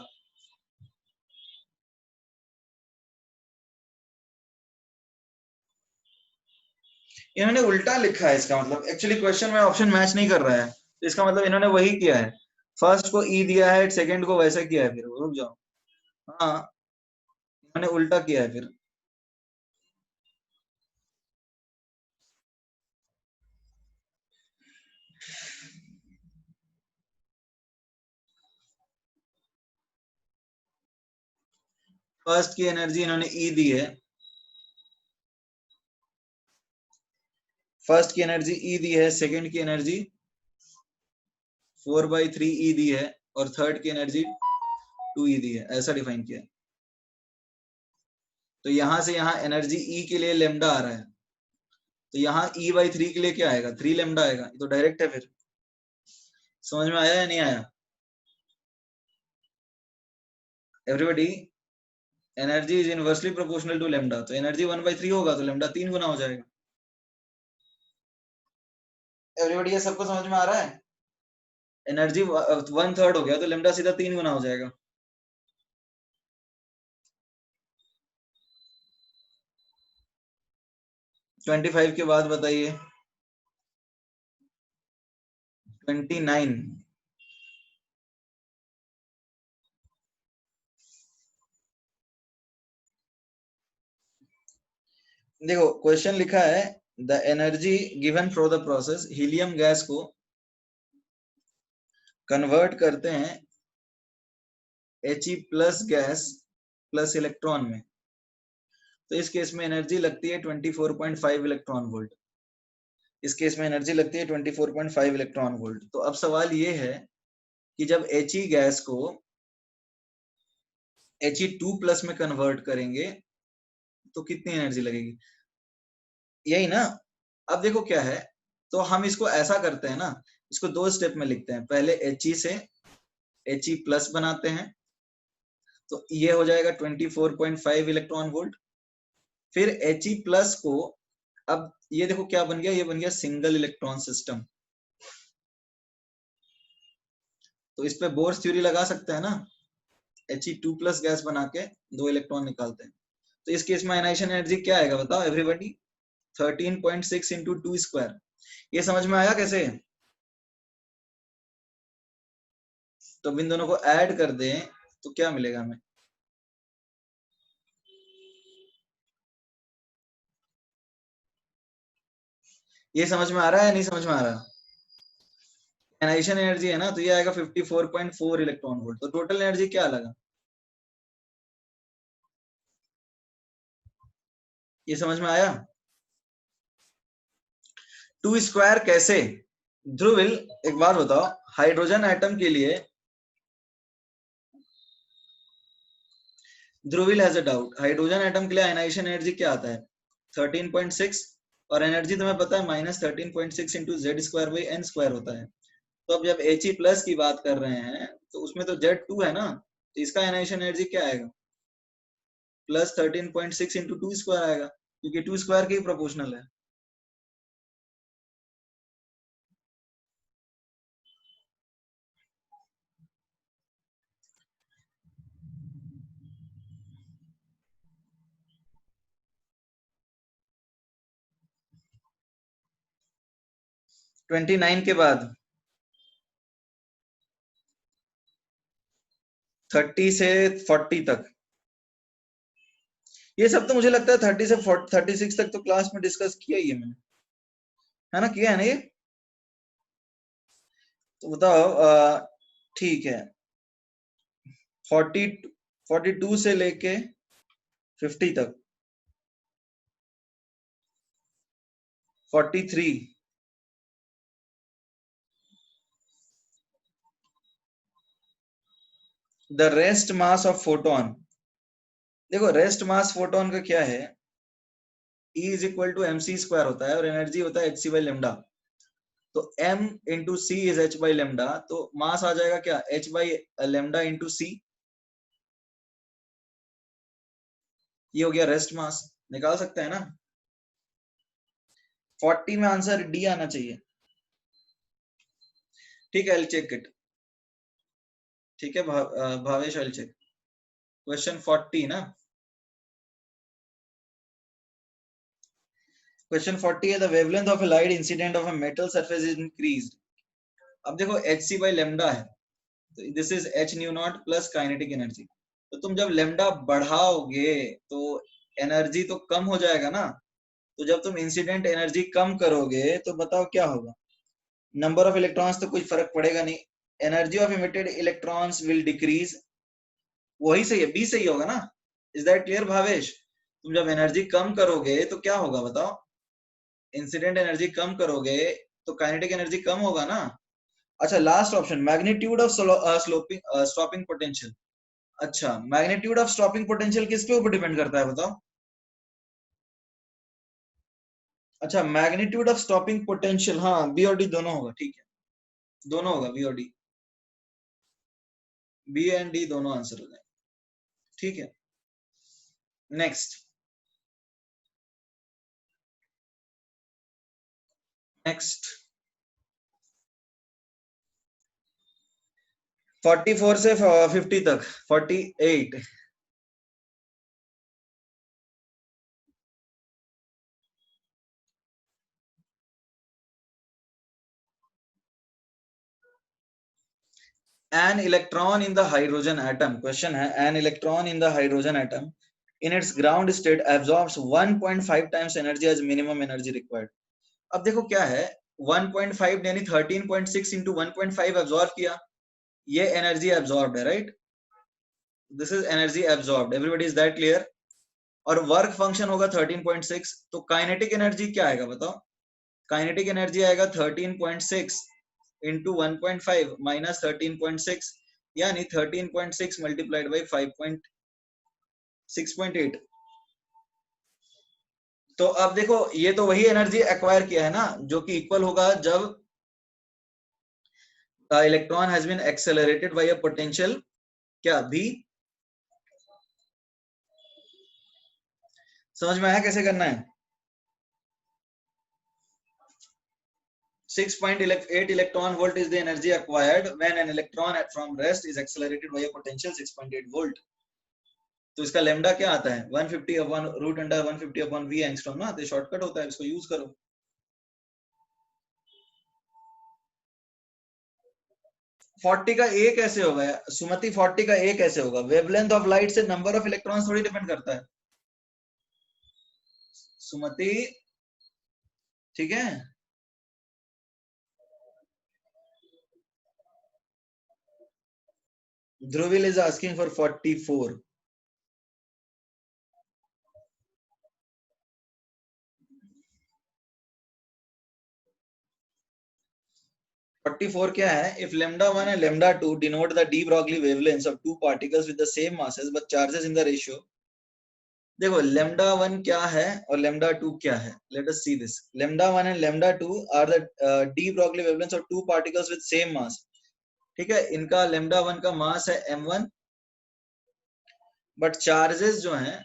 [SPEAKER 1] इन्होंने उल्टा लिखा है, इसका मतलब एक्चुअली क्वेश्चन में ऑप्शन मैच नहीं कर रहा है, तो इसका मतलब इन्होंने वही किया है, फर्स्ट को ई दिया है, सेकंड को वैसा किया है, फिर रुक जाओ, हाँ इन्होंने उल्टा किया है. फिर फर्स्ट की एनर्जी इन्होंने ई दी है, फर्स्ट की एनर्जी ई दी है, सेकंड की एनर्जी 4/3 ई दी है, और थर्ड की एनर्जी 2 ई दी है, ऐसा डिफाइन किया है. तो यहां से यहां एनर्जी ई के लिए लेमडा आ रहा है, तो यहाँ E by 3 के लिए क्या आएगा, 3 लेमडा आएगा, ये तो डायरेक्ट है. फिर समझ में आया या नहीं आया everybody? Energy is inversely proportional to lambda, तो एनर्जी 1/3 होगा तो लेमडा 3 गुना हो जाएगा. एवरीबॉडी ये सबको समझ में आ रहा है? एनर्जी 1/3 हो गया तो लेमडा सीधा 3 गुना हो जाएगा. ट्वेंटी 25 के बाद बताइए. 29. देखो क्वेश्चन लिखा है, the energy given for the process, helium gas को कन्वर्ट करते हैं He plus gas plus electron में, तो इस केस में एनर्जी लगती है 24.5 इलेक्ट्रॉन वोल्ट. इस केस में एनर्जी लगती है 24.5 इलेक्ट्रॉन वोल्ट. तो अब सवाल ये है कि जब He गैस को He2 प्लस में कन्वर्ट करेंगे तो कितनी एनर्जी लगेगी, यही ना. अब देखो क्या है, तो हम इसको ऐसा करते हैं ना, इसको दो स्टेप में लिखते हैं, पहले He से He प्लस बनाते हैं, तो ये हो जाएगा 24.5 इलेक्ट्रॉन वोल्ट. फिर He प्लस को, अब ये देखो क्या बन गया, ये बन गया सिंगल इलेक्ट्रॉन सिस्टम. तो इस पे बोर्स थ्योरी लगा सकते हैं ना, He2 प्लस गैस बना के 2 इलेक्ट्रॉन निकालते हैं. तो इस केस में आयनाइजेशन एनर्जी क्या आएगा बताओ एवरीबॉडी, 13.6 इंटू 2 स्क्वायर. ये समझ में आया कैसे? तो इन दोनों को ऐड कर दें तो क्या मिलेगा हमें, ये समझ में आ रहा है या नहीं समझ में आ रहा? आयनाइजेशन एनर्जी है ना, तो ये आएगा 54.4 इलेक्ट्रॉन वोल्ट. तो टोटल एनर्जी क्या लगा, ये समझ में आया? 2 स्क्वायर कैसे? ध्रुविल एक बात बताओ, हाइड्रोजन एटम के लिए, Dhruvil has a doubt, hydrogen atom के लिए आयनाइजेशन एनर्जी क्या आता है? 13.6, और एनर्जी तुम्हें पता है -13.6 into Z square by N square होता है। तो अब जब He प्लस की बात कर रहे हैं तो उसमें तो Z2 है ना, तो इसका आयनाइजेशन एनर्जी क्या आएगा? +13.6 इंटू 2 स्क्वायर आएगा, क्योंकि 2 स्क्वायर के ही प्रोपोर्शनल है। ट्वेंटी नाइन के बाद 30 से 40 तक, ये सब तो मुझे लगता है 30 से 36 तक तो क्लास में डिस्कस किया ही है मैंने, है ना, किया है ना ये? तो बताओ, ठीक है, 40 42 से लेके 50 तक, 43, the rest mass of photon. देखो रेस्ट मास फोटोन का क्या है, E is equal to mc square होता है और एनर्जी होता है hc बाई लेमडा। तो m into C is h by lambda, तो मास आ जाएगा क्या, h by lambda into C. ये हो गया रेस्ट मास, निकाल सकते हैं ना। 40 में आंसर डी आना चाहिए। ठीक है, चेक इट। ठीक है भावेश, आई चेक। क्वेश्चन 40 ना, क्वेश्चन 40 है, the wavelength of a light incident of a metal surface is increased. अब देखो एच सी बाई लेमडा है, तो this is H new not plus kinetic energy. तो तुम जब लेमडा बढ़ाओगे तो एनर्जी तो कम हो जाएगा ना। तो जब तुम इंसिडेंट एनर्जी कम करोगे तो बताओ क्या होगा, नंबर ऑफ इलेक्ट्रॉन्स तो कुछ फर्क पड़ेगा नहीं, energy of emitted electrons will decrease. वही सही है, बी सही होगा ना। Is that clear Bhavesh? तुम जब एनर्जी कम करोगे तो क्या होगा बताओ, इंसिडेंट एनर्जी कम करोगे तो काइनेटिक एनर्जी कम होगा ना। अच्छा last option, magnitude of sloping stopping potential. अच्छा मैग्नीट्यूड ऑफ स्टॉपिंग पोटेंशियल किसके ऊपर डिपेंड करता है बताओ? अच्छा मैग्नीट्यूड ऑफ स्टॉपिंग पोटेंशियल, हाँ बी और डी दोनों होगा, ठीक है, दोनों होगा, बी और डी, बी एंड डी दोनों आंसर हो जाएंगे। ठीक है, नेक्स्ट, नेक्स्ट 44 से 50 तक, 48, an electron in the hydrogen atom, question है an electron in the hydrogen atom in its ground state absorbs 1.5 times energy as minimum energy required। अब देखो क्या है, 1.5 यानी 13.6 इंटू 1.5 एब्जॉर्ब किया, ये एनर्जी एब्जॉर्ब्ड है, right? This is energy absorbed, everybody is that clear? और वर्क फंक्शन होगा 13.6, तो काइनेटिक एनर्जी क्या आएगा बताओ? काइनेटिक एनर्जी आएगा 13.6 इंटू 1.5 माइनस 13.6, यानी 13.6 मल्टीप्लाइड बाई 5.6.8। तो अब देखो ये तो वही एनर्जी एक्वायर किया है ना, जो कि इक्वल होगा जब electron has been accelerated by a potential क्या भी। समझ में आया कैसे करना है? 6.8 electron volt is the energy acquired when an electron from rest is accelerated by a potential 6.8 volt। तो इसका लेमडा क्या आता है, 150 upon root under 150 upon V angstrom ना, तो शॉर्टकट होता है, इसको यूज करो। फोर्टी का ए कैसे होगा सुमति, 40 का ए कैसे होगा? वेवलेंथ ऑफ लाइट से नंबर ऑफ इलेक्ट्रॉन्स थोड़ी डिपेंड करता है सुमति, ठीक है। Dhruvil is asking for 44। 44 क्या है? If lambda 1 and lambda 2 denote the de Broglie wavelengths of two particles with the same masses but charges in the ratio. देखो lambda 1 क्या है और lambda 2 क्या है? Let us see this. Lambda 1 and lambda 2 are the de Broglie wavelengths of two particles with same mass. ठीक है, इनका lambda 1 का मास है m1 बट चार्जेस जो हैं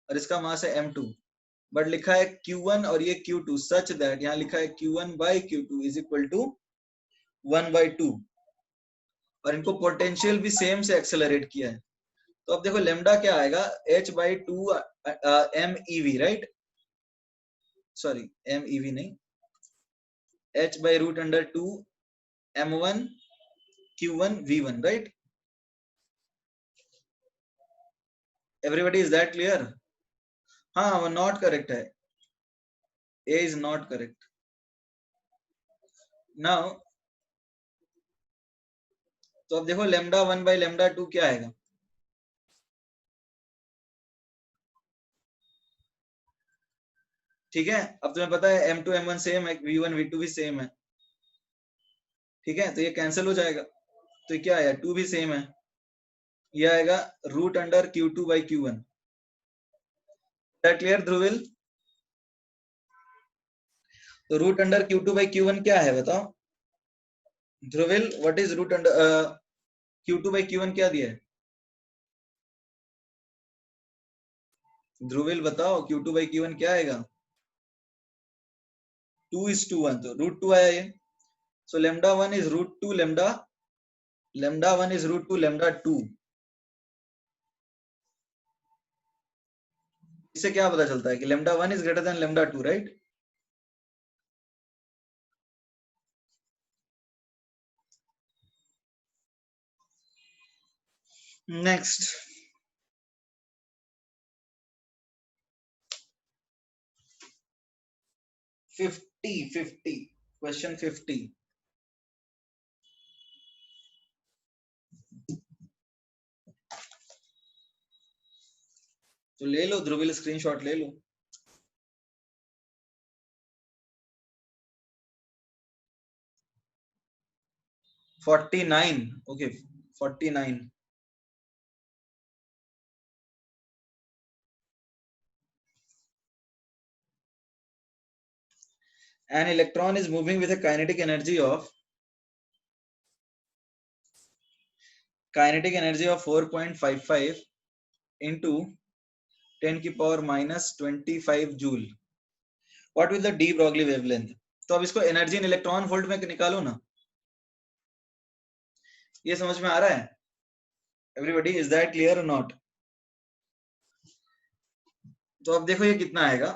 [SPEAKER 1] और इसका मास है m2 बट लिखा है q1 और ये q2 सच दैट यहाँ लिखा है q1 by q2 is equal to 1/2 और इनको पोटेंशियल भी सेम से एक्सेलरेट किया है। तो अब देखो लेमडा क्या आएगा? h/2 mev, right? Sorry mev नहीं, h/√2 m1 q1 v1, right? Everybody is that clear? हाँ, वो नॉट करेक्ट है, a is not correct. Now तो अब देखो लेमडा 1 by लेमडा 2 क्या आएगा? ठीक है, अब तुम्हें पता है m2 m1 सेम है, v1 v2 भी सेम है, ठीक है, तो ये कैंसिल हो जाएगा, तो ये क्या आया? 2 भी सेम है, ये आएगा √Q2/Q1। क्लियर ध्रुविल? तो √Q2/Q1 क्या है बताओ ध्रुविल? व्हाट इज √Q2/Q1 क्या दिया है? ध्रुविल बताओ Q2/Q1 क्या आएगा? 2:1, तो √2 आया ये। So lambda 1 is √2 lambda 1 is √2 lambda 2। इससे क्या पता चलता है कि lambda 1 is greater than lambda 2, right? Next 50 question 50। तो ले लो ध्रुविल, स्क्रीनशॉट ले लो। Okay 49। An electron is moving with a kinetic energy of 4.55 into 10⁻⁻25 joule. What will the de Broglie wavelength? तो अब इसको एनर्जी इन इलेक्ट्रॉन वोल्ट में निकालो ना। ये समझ में आ रहा है? एवरीबॉडी इज दैट क्लियर और नॉट? तो अब देखो ये कितना आएगा।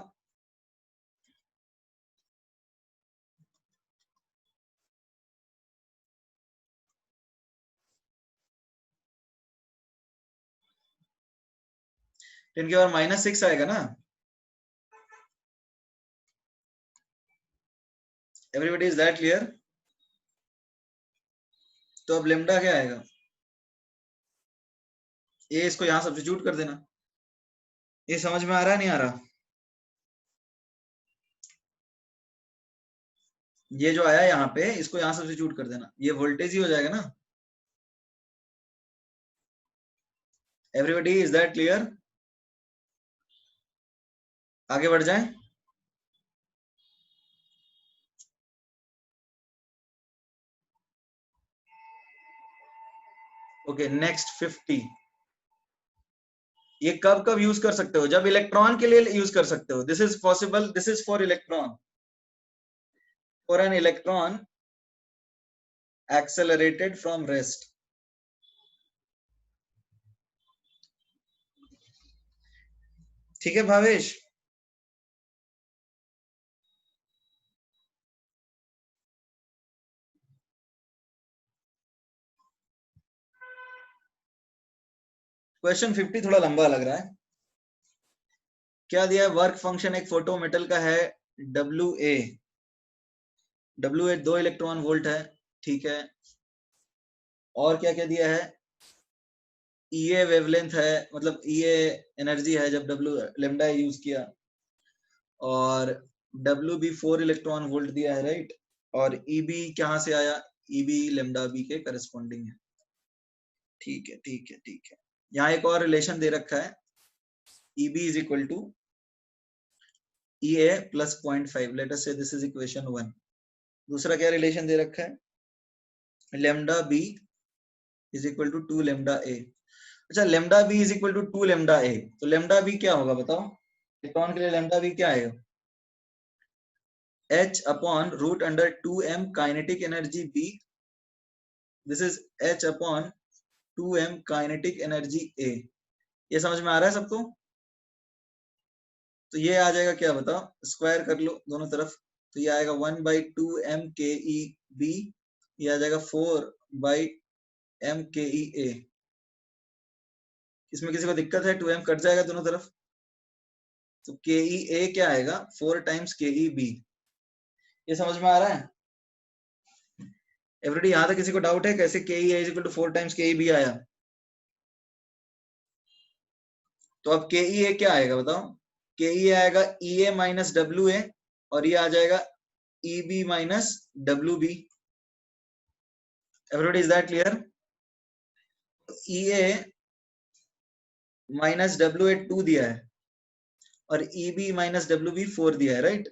[SPEAKER 1] (10⁻⁻6 आएगा ना? Everybody is that clear? तो अब लेमडा क्या आएगा? ये इसको यहां सब्स्टिट्यूट कर देना। ये समझ में आ रहा है नहीं आ रहा? ये जो आया यहाँ पे इसको यहां सब्स्टिट्यूट कर देना, ये वोल्टेज ही हो जाएगा ना। Everybody is that clear? आगे बढ़ जाएं। Okay next 50। ये कब कब यूज कर सकते हो? जब इलेक्ट्रॉन के लिए यूज कर सकते हो। This is possible, this is for electron, for an electron accelerated from rest. ठीक है भावेश? क्वेश्चन 50 थोड़ा लंबा लग रहा है। क्या दिया है? वर्क फंक्शन एक फोटो मेटल का है WA। WA 2 इलेक्ट्रॉन वोल्ट है, ठीक है। और क्या क्या दिया है? EA वेवलेंथ है, मतलब EA एनर्जी है जब W लेमडा यूज किया, और W भी 4 इलेक्ट्रॉन वोल्ट दिया है, राइट? और ईबी कहाँ से आया, ईबी लैम्डा बी के करस्पॉन्डिंग है। ठीक है ठीक है ठीक है। यहाँ एक और रिलेशन दे रखा है, EB is equal to EA plus 0.5. Let us say this is equation 1. दूसरा क्या रिलेशन दे रखा है, lambda b is equal to 2 lambda a. अच्छा, lambda b is equal to 2 lambda a, तो lambda b क्या होगा बताओ, इलेक्ट्रॉन के लिए lambda b क्या आएगा, h upon root under 2m kinetic energy b. This is h upon 2m kinetic energy a. ये समझ में आ रहा है सबको, तो ये आ जाएगा क्या बताओ, स्क्वायर कर लो दोनों तरफ, तो ये आएगा 1/2m ke b, ये आ जाएगा 4/m ke a। इसमें किसी को दिक्कत है, 2m कट जाएगा दोनों तरफ, तो के ए क्या आएगा 4 टाइम्स के बी। ये समझ में आ रहा है एवरीबॉडी, यहां तक किसी को डाउट है कैसे के ए इज इक्वल टू 4 टाइम्स के बी आया, तो अब के ए क्या आएगा बताओ, के ए आएगा ई ए माइनस डब्ल्यू ए, और ये आ जाएगा E B minus W B. Everybody is that clear, E A minus W A 2 दिया है और E B minus W B 4 दिया है, राइट।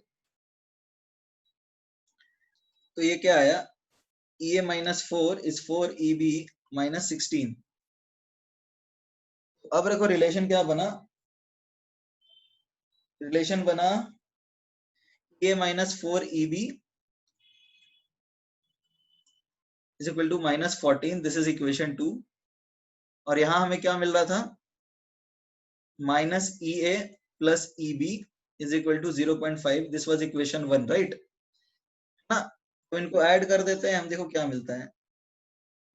[SPEAKER 1] तो ये क्या आया, E A minus 4 is 4 E B minus 16। अब देखो रिलेशन क्या बना, रिलेशन बना A minus 4 E B is equal to minus 14, this is equation 2। और यहां हमें क्या मिल रहा था, minus E A plus E B is equal to 0.5, this was equation 1, right ना। तो इनको ऐड कर देते हैं हम, देखो क्या मिलता है,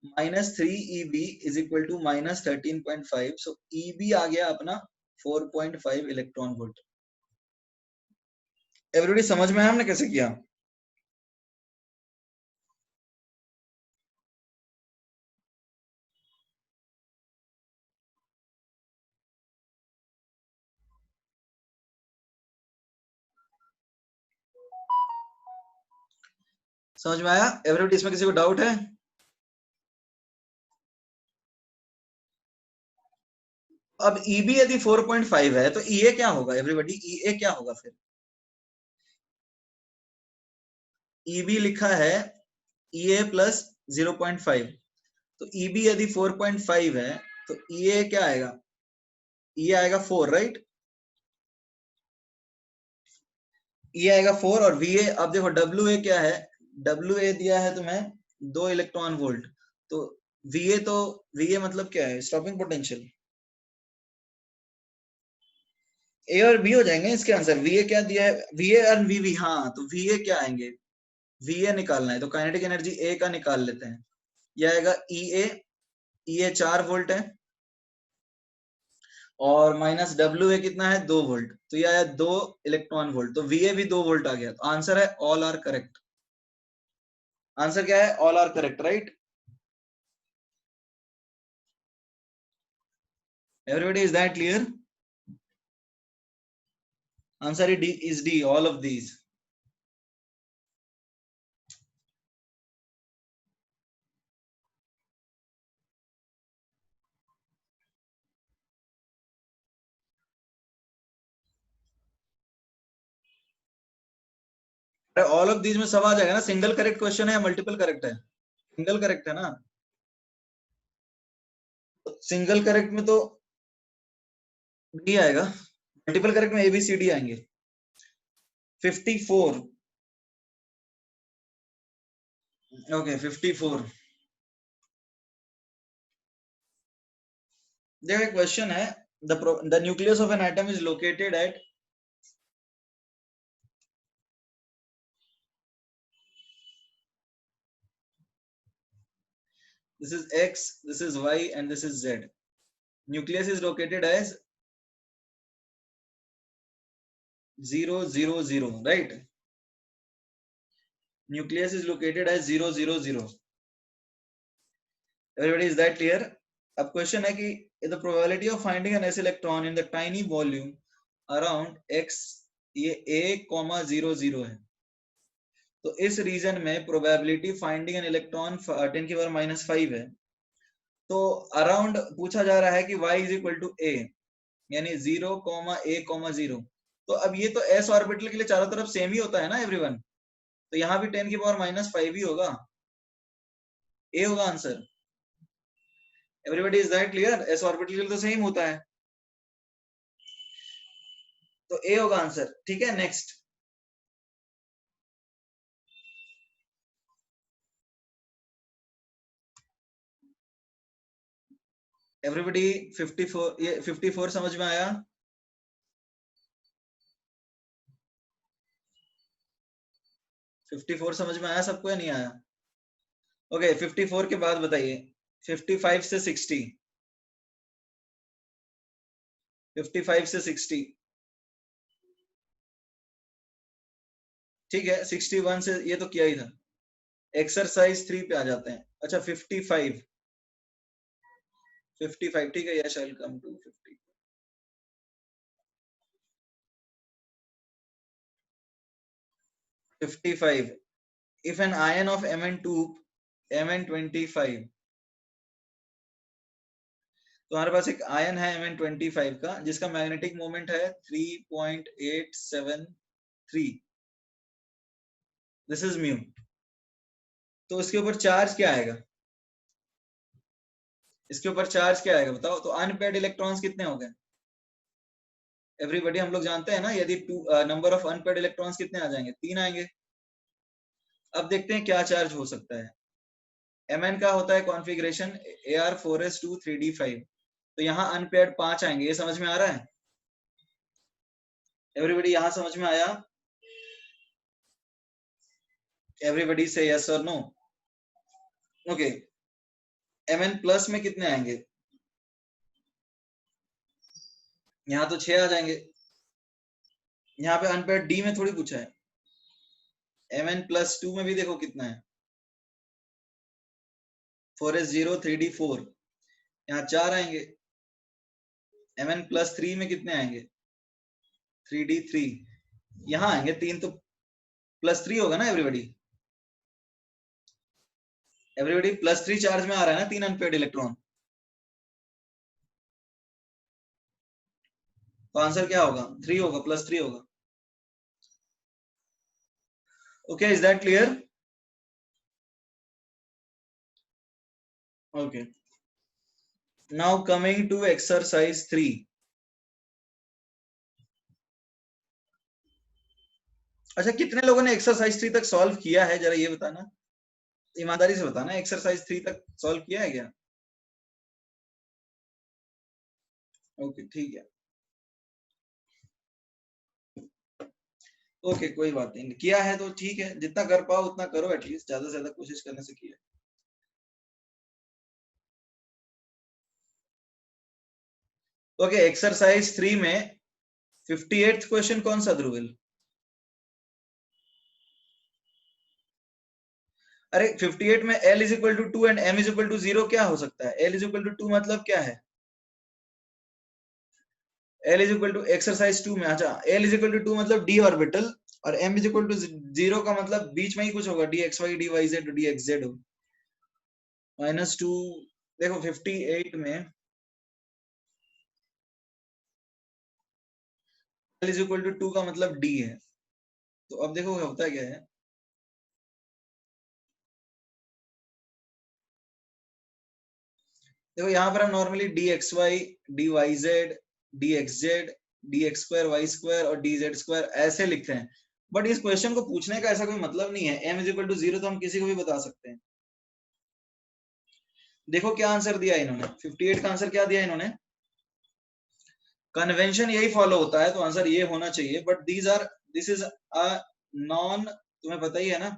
[SPEAKER 1] minus 3 E B is equal to minus 13.5, so E B आ गया अपना 4.5 इलेक्ट्रॉन वोल्ट। एवरीबॉडी समझ में आया हमने कैसे किया, समझ में आया एवरीबॉडी, इसमें किसी को डाउट है। अब EB यदि 4.5 है तो EA क्या होगा एवरीबॉडी, EA क्या होगा फिर, EB लिखा है EA प्लस 0.5, तो EB यदि 4.5 है तो EA क्या आएगा, EA आएगा 4, राइट। EA आएगा 4 और VA, अब देखो WA क्या है, WA दिया है तुम्हें 2 इलेक्ट्रॉन वोल्ट, तो VA मतलब क्या है, स्टॉपिंग पोटेंशियल। ए और बी हो जाएंगे इसके आंसर, VA क्या दिया है, VA और VB, हाँ तो VA क्या आएंगे, VA निकालना है तो काइनेटिक एनर्जी ए का निकाल लेते हैं, यह आएगा EA 4 वोल्ट है और माइनस WA कितना है 2 वोल्ट, तो ये आया 2 इलेक्ट्रॉन वोल्ट, तो VA भी 2 वोल्ट आ गया, तो आंसर है ऑल आर करेक्ट। आंसर क्या है, all are correct, right. Everybody is that clear, answer is D, all of these. All of these में सब आ जाएगा ना, सिंगल करेक्ट क्वेश्चन है या मल्टीपल करेक्ट है, सिंगल करेक्ट है ना, सिंगल करेक्ट में तो डी आएगा, मल्टीपल करेक्ट में ABCD आएंगे। 54, ओके 54। देखो एक क्वेश्चन है, the nucleus of an atom is located at, this is X, this is Y and this is Z. Nucleus is located as 0 0 0, right? Nucleus is located as 0 0 0. Everybody is that clear? अब question है कि the probability of finding an s electron in the tiny volume around X, ये A, 0 0 है, तो इस reason में probability finding an electron 10⁻⁵ है। तो अराउंड पूछा जा रहा है कि y is equal to a, यानी 0,a,0। तो अब ये तो s ऑर्बिटल के लिए चारों तरफ सेम ही होता है ना एवरीवन, तो यहाँ भी 10⁻⁵ ही होगा, a होगा answer. Everybody is that clear? s orbital के लिए तो सेम होता है, तो a होगा आंसर। ठीक है, नेक्स्ट। एवरीबॉडी 54, ये 54 समझ में आया? 54 समझ में आया सबको या नहीं आया? ओके, 54 के बाद बताइए 55 से 60, 55 से 60। ठीक है, 61 से ये तो किया ही था। एक्सरसाइज 3 पे आ जाते हैं। अच्छा 55, 55 ठीक है, yes I will come to 50। 55, if an ion of Mn2 Mn25, तो हमारे पास एक आयन है Mn25 का जिसका मैग्नेटिक मोमेंट है 3.873, दिस इज म्यू। तो इसके ऊपर चार्ज क्या आएगा? इसके ऊपर चार्ज क्या आएगा बताओ? तो अनपेयर्ड इलेक्ट्रॉन्स कितने हो गए एवरीबॉडी? हम लोग जानते हैं ना, यदि नंबर ऑफ अनपेयर्ड इलेक्ट्रॉन्स कितने आ जाएंगे? 3 आएंगे। अब देखते हैं क्या चार्ज हो सकता है। Mn का होता है कॉन्फ़िगरेशन Ar4s2 3d5, तो यहाँ अनपेयर्ड 5 आएंगे। ये समझ में आ रहा है एवरीबॉडी? यहाँ समझ में आया? एवरीबॉडी से यस और नो? ओके, Mn प्लस में कितने आएंगे? यहाँ तो 6 आ जाएंगे। यहाँ पे अनपेयर्ड डी में थोड़ी पूछा है। Mn+2 में भी देखो कितना है, 4s0 3d4, यहाँ 4 आएंगे। Mn+3 में कितने आएंगे? 3d3, यहाँ आएंगे 3, तो +3 होगा ना एवरीबॉडी? एवरीबॉडी +3 चार्ज में आ रहा है ना 3 अनपेयर्ड इलेक्ट्रॉन, तो आंसर क्या होगा? 3 होगा, +3 होगा। Okay, is that clear? Okay, now coming to exercise 3। अच्छा, कितने लोगों ने एक्सरसाइज 3 तक सॉल्व किया है? जरा ये बताना, ईमानदारी से बताना, एक्सरसाइज 3 तक सॉल्व किया है क्या? ओके ठीक है, ओके कोई बात नहीं, किया है तो ठीक है, जितना कर पाओ उतना करो, एटलीस्ट ज्यादा से ज्यादा कोशिश करने से किया। ओके, एक्सरसाइज 3 में 58th क्वेश्चन कौन सा ध्रुविल? अरे 58 में L is equal to 2 and M is equal to 0 क्या हो सकता है? L इज इक्वल टू 2 मतलब क्या है? L is equal to exercise 2 में, अच्छा L इज इक्वल टू 2 मतलब d ऑर्बिटल, और M इज इक्वल टू 0 का मतलब बीच में ही कुछ होगा, dxy dyz dxz हो, -2। देखो 58 में L इज इक्वल टू 2 का मतलब d है, तो अब देखो होता क्या है। देखो यहाँ पर हम normally dxy dyz dxz dx2 y2 और dz2 ऐसे लिखते हैं, बट इस क्वेश्चन को पूछने का ऐसा कोई मतलब नहीं है। m इज इक्वल टू 0 तो हम किसी को भी बता सकते हैं। देखो क्या आंसर दिया इन्होंने, 58 का आंसर क्या दिया इन्होंने? कन्वेंशन यही फॉलो होता है, तो आंसर ये होना चाहिए, but this is a non, तुम्हें पता ही है ना।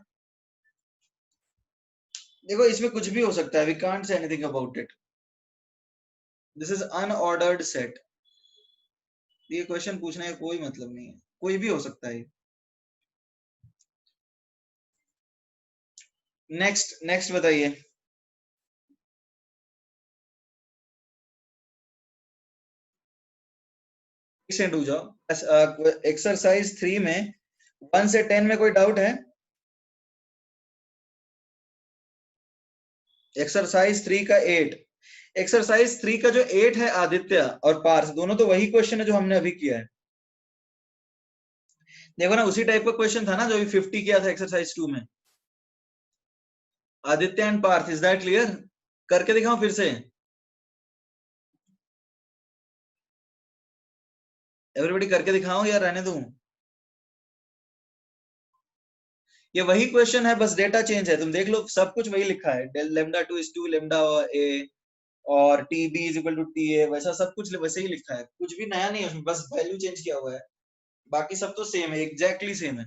[SPEAKER 1] देखो इसमें कुछ भी हो सकता है, we can't say anything about it, this is unordered set. ये क्वेश्चन पूछने का कोई मतलब नहीं है, कोई भी हो सकता है। नेक्स्ट नेक्स्ट बताइए। सेंड हो जाओ। एक्सरसाइज 3 में 1 से 10 में कोई डाउट है? एक्सरसाइज 3 का 8, एक्सरसाइज 3 का जो 8 है आदित्य और पार्थ दोनों तो वही क्वेश्चन है जो हमने अभी किया है। देखो ना उसी टाइप का क्वेश्चन था ना जो अभी 50 किया था एक्सरसाइज 2 में। Aditya and Parth, is that clear? करके दिखाऊं फिर से? एवरीबॉडी करके दिखाऊं या रहने दूं? ये वही क्वेश्चन है, बस डेटा चेंज है, तुम देख लो सब कुछ वही लिखा है, del lambda 2 is 2 lambda A और T B is equal to T A, वैसा सब कुछ वैसे ही लिखा है, कुछ भी नया नहीं है उसमें, बस वैल्यू चेंज किया हुआ है, बाकी सब तो सेम है, एग्जैक्टली सेम है।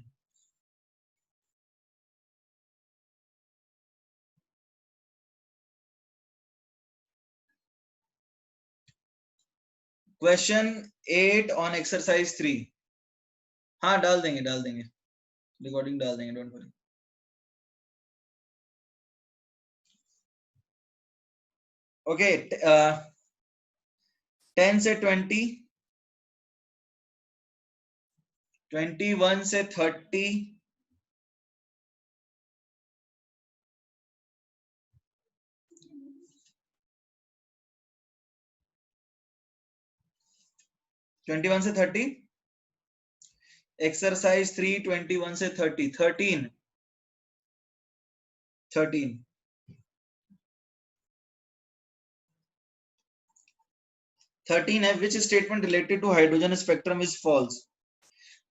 [SPEAKER 1] Question 8 on exercise 3। हाँ डाल देंगे, रिकॉर्डिंग डाल देंगे, डोंट वरी। ओके 10 से 20, 21 से 30, 21 से 30, एक्सरसाइज 3 21 से 30, 13, 13, 13 है, which statement related to hydrogen spectrum is false.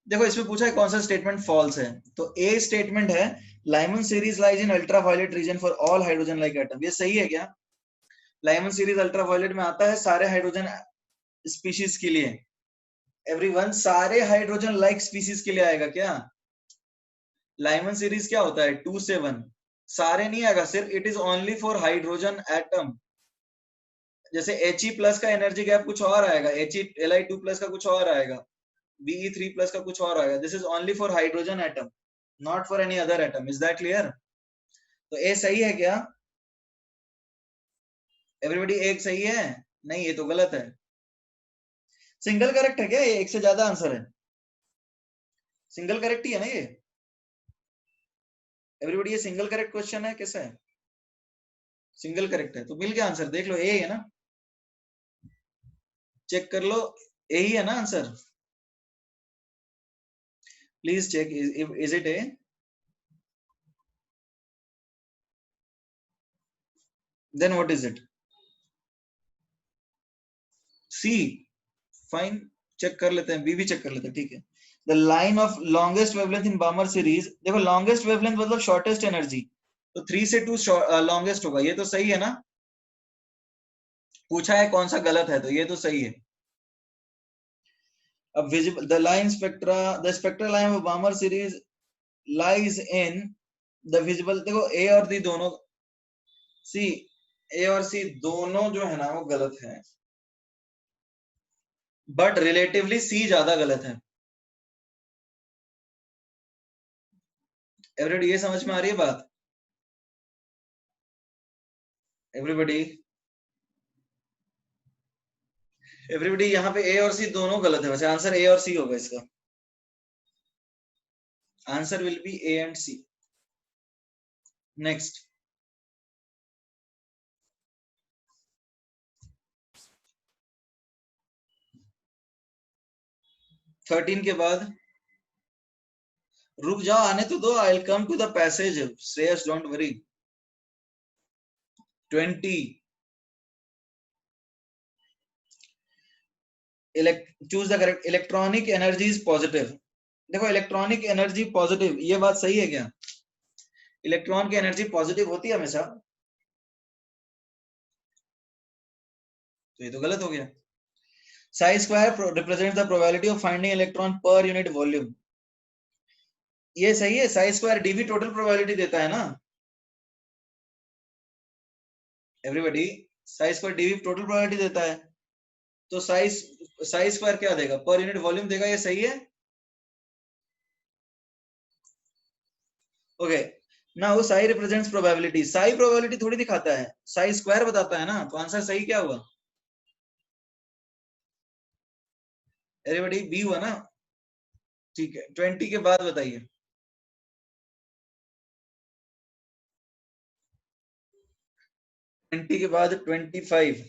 [SPEAKER 1] देखो इसमें पूछा है कौन सा स्टेटमेंट फॉल्स है, तो ए स्टेटमेंट है Lyman series lies in ultraviolet region for all hydrogen like atom, ये सही है क्या? लाइमन सीरीज अल्ट्रावायलेट में आता है सारे हाइड्रोजन स्पीशीज के लिए, एवरीवन सारे हाइड्रोजन लाइक स्पीशीज के लिए आएगा क्या? लाइमन सीरीज क्या होता है 2 से 1, सारे नहीं आएगा, सिर्फ it is only for hydrogen atom. जैसे He प्लस का एनर्जी गैप कुछ और आएगा, Li2 प्लस का कुछ और आएगा, Be3 प्लस का कुछ और आएगा, this is only for hydrogen atom, not for any other atom, is that clear? तो ए सही है क्या? एवरीबॉडी एक सही है? नहीं ये तो गलत है, सिंगल करेक्ट है क्या ये? एक से ज्यादा आंसर है, सिंगल करेक्ट ही है ना ये? एवरीबॉडी ये सिंगल करेक्ट क्वेश्चन है कैसा है? सिंगल करेक्ट है, तो मिल गया आंसर, देख लो ए है ना, चेक कर लो, ए ही है ना answer, please check, is it A? Then what is it? C, fine, check कर लेते हैं, बी भी चेक कर लेते हैं, ठीक है। The line of longest wavelength in बामर series, देखो लॉन्गेस्ट वेवलेंथ मतलब शॉर्टेस्ट एनर्जी, तो 3 से 2 लॉन्गेस्ट होगा, ये तो सही है ना? पूछा है कौन सा गलत है, तो ये तो सही है। अब visible the line spectra, the spectral line of बामर series lies in the visible, देखो ए और डी दोनों, सी ए और सी दोनों जो है ना वो गलत है, बट रिलेटिवली सी ज्यादा गलत है। एवरीबॉडी ये समझ में आ रही है बात? एवरीबॉडी, एवरीबॉडी यहाँ पे ए और सी दोनों गलत है, वैसे आंसर ए और सी होगा इसका, answer will be A and C. Next 13 के बाद, रुक जाओ आने तो दो, I will come to the passage, Shreyas don't worry. 20, choose the correct, electronic energy is positive, देखो इलेक्ट्रॉनिक एनर्जी पॉजिटिव, ये बात सही है क्या? इलेक्ट्रॉन की एनर्जी पॉजिटिव होती है हमेशा, तो ये तो गलत हो गया। Psi square represent the probability of finding electron पर यूनिट वॉल्यूम, ये सही है, psi square DV total probability देता है ना everybody, psi square DV total probability देता है, तो साई स्क्वायर क्या देगा? पर यूनिट वॉल्यूम देगा, ये सही है। Okay now Sai represents probability, Sai probability थोड़ी दिखाता है, साई स्क्वायर बताता है ना, तो आंसर सही क्या हुआ? एवरीबॉडी बी हुआ ना, ठीक है। 20 के बाद बताइए। 20 के बाद 25।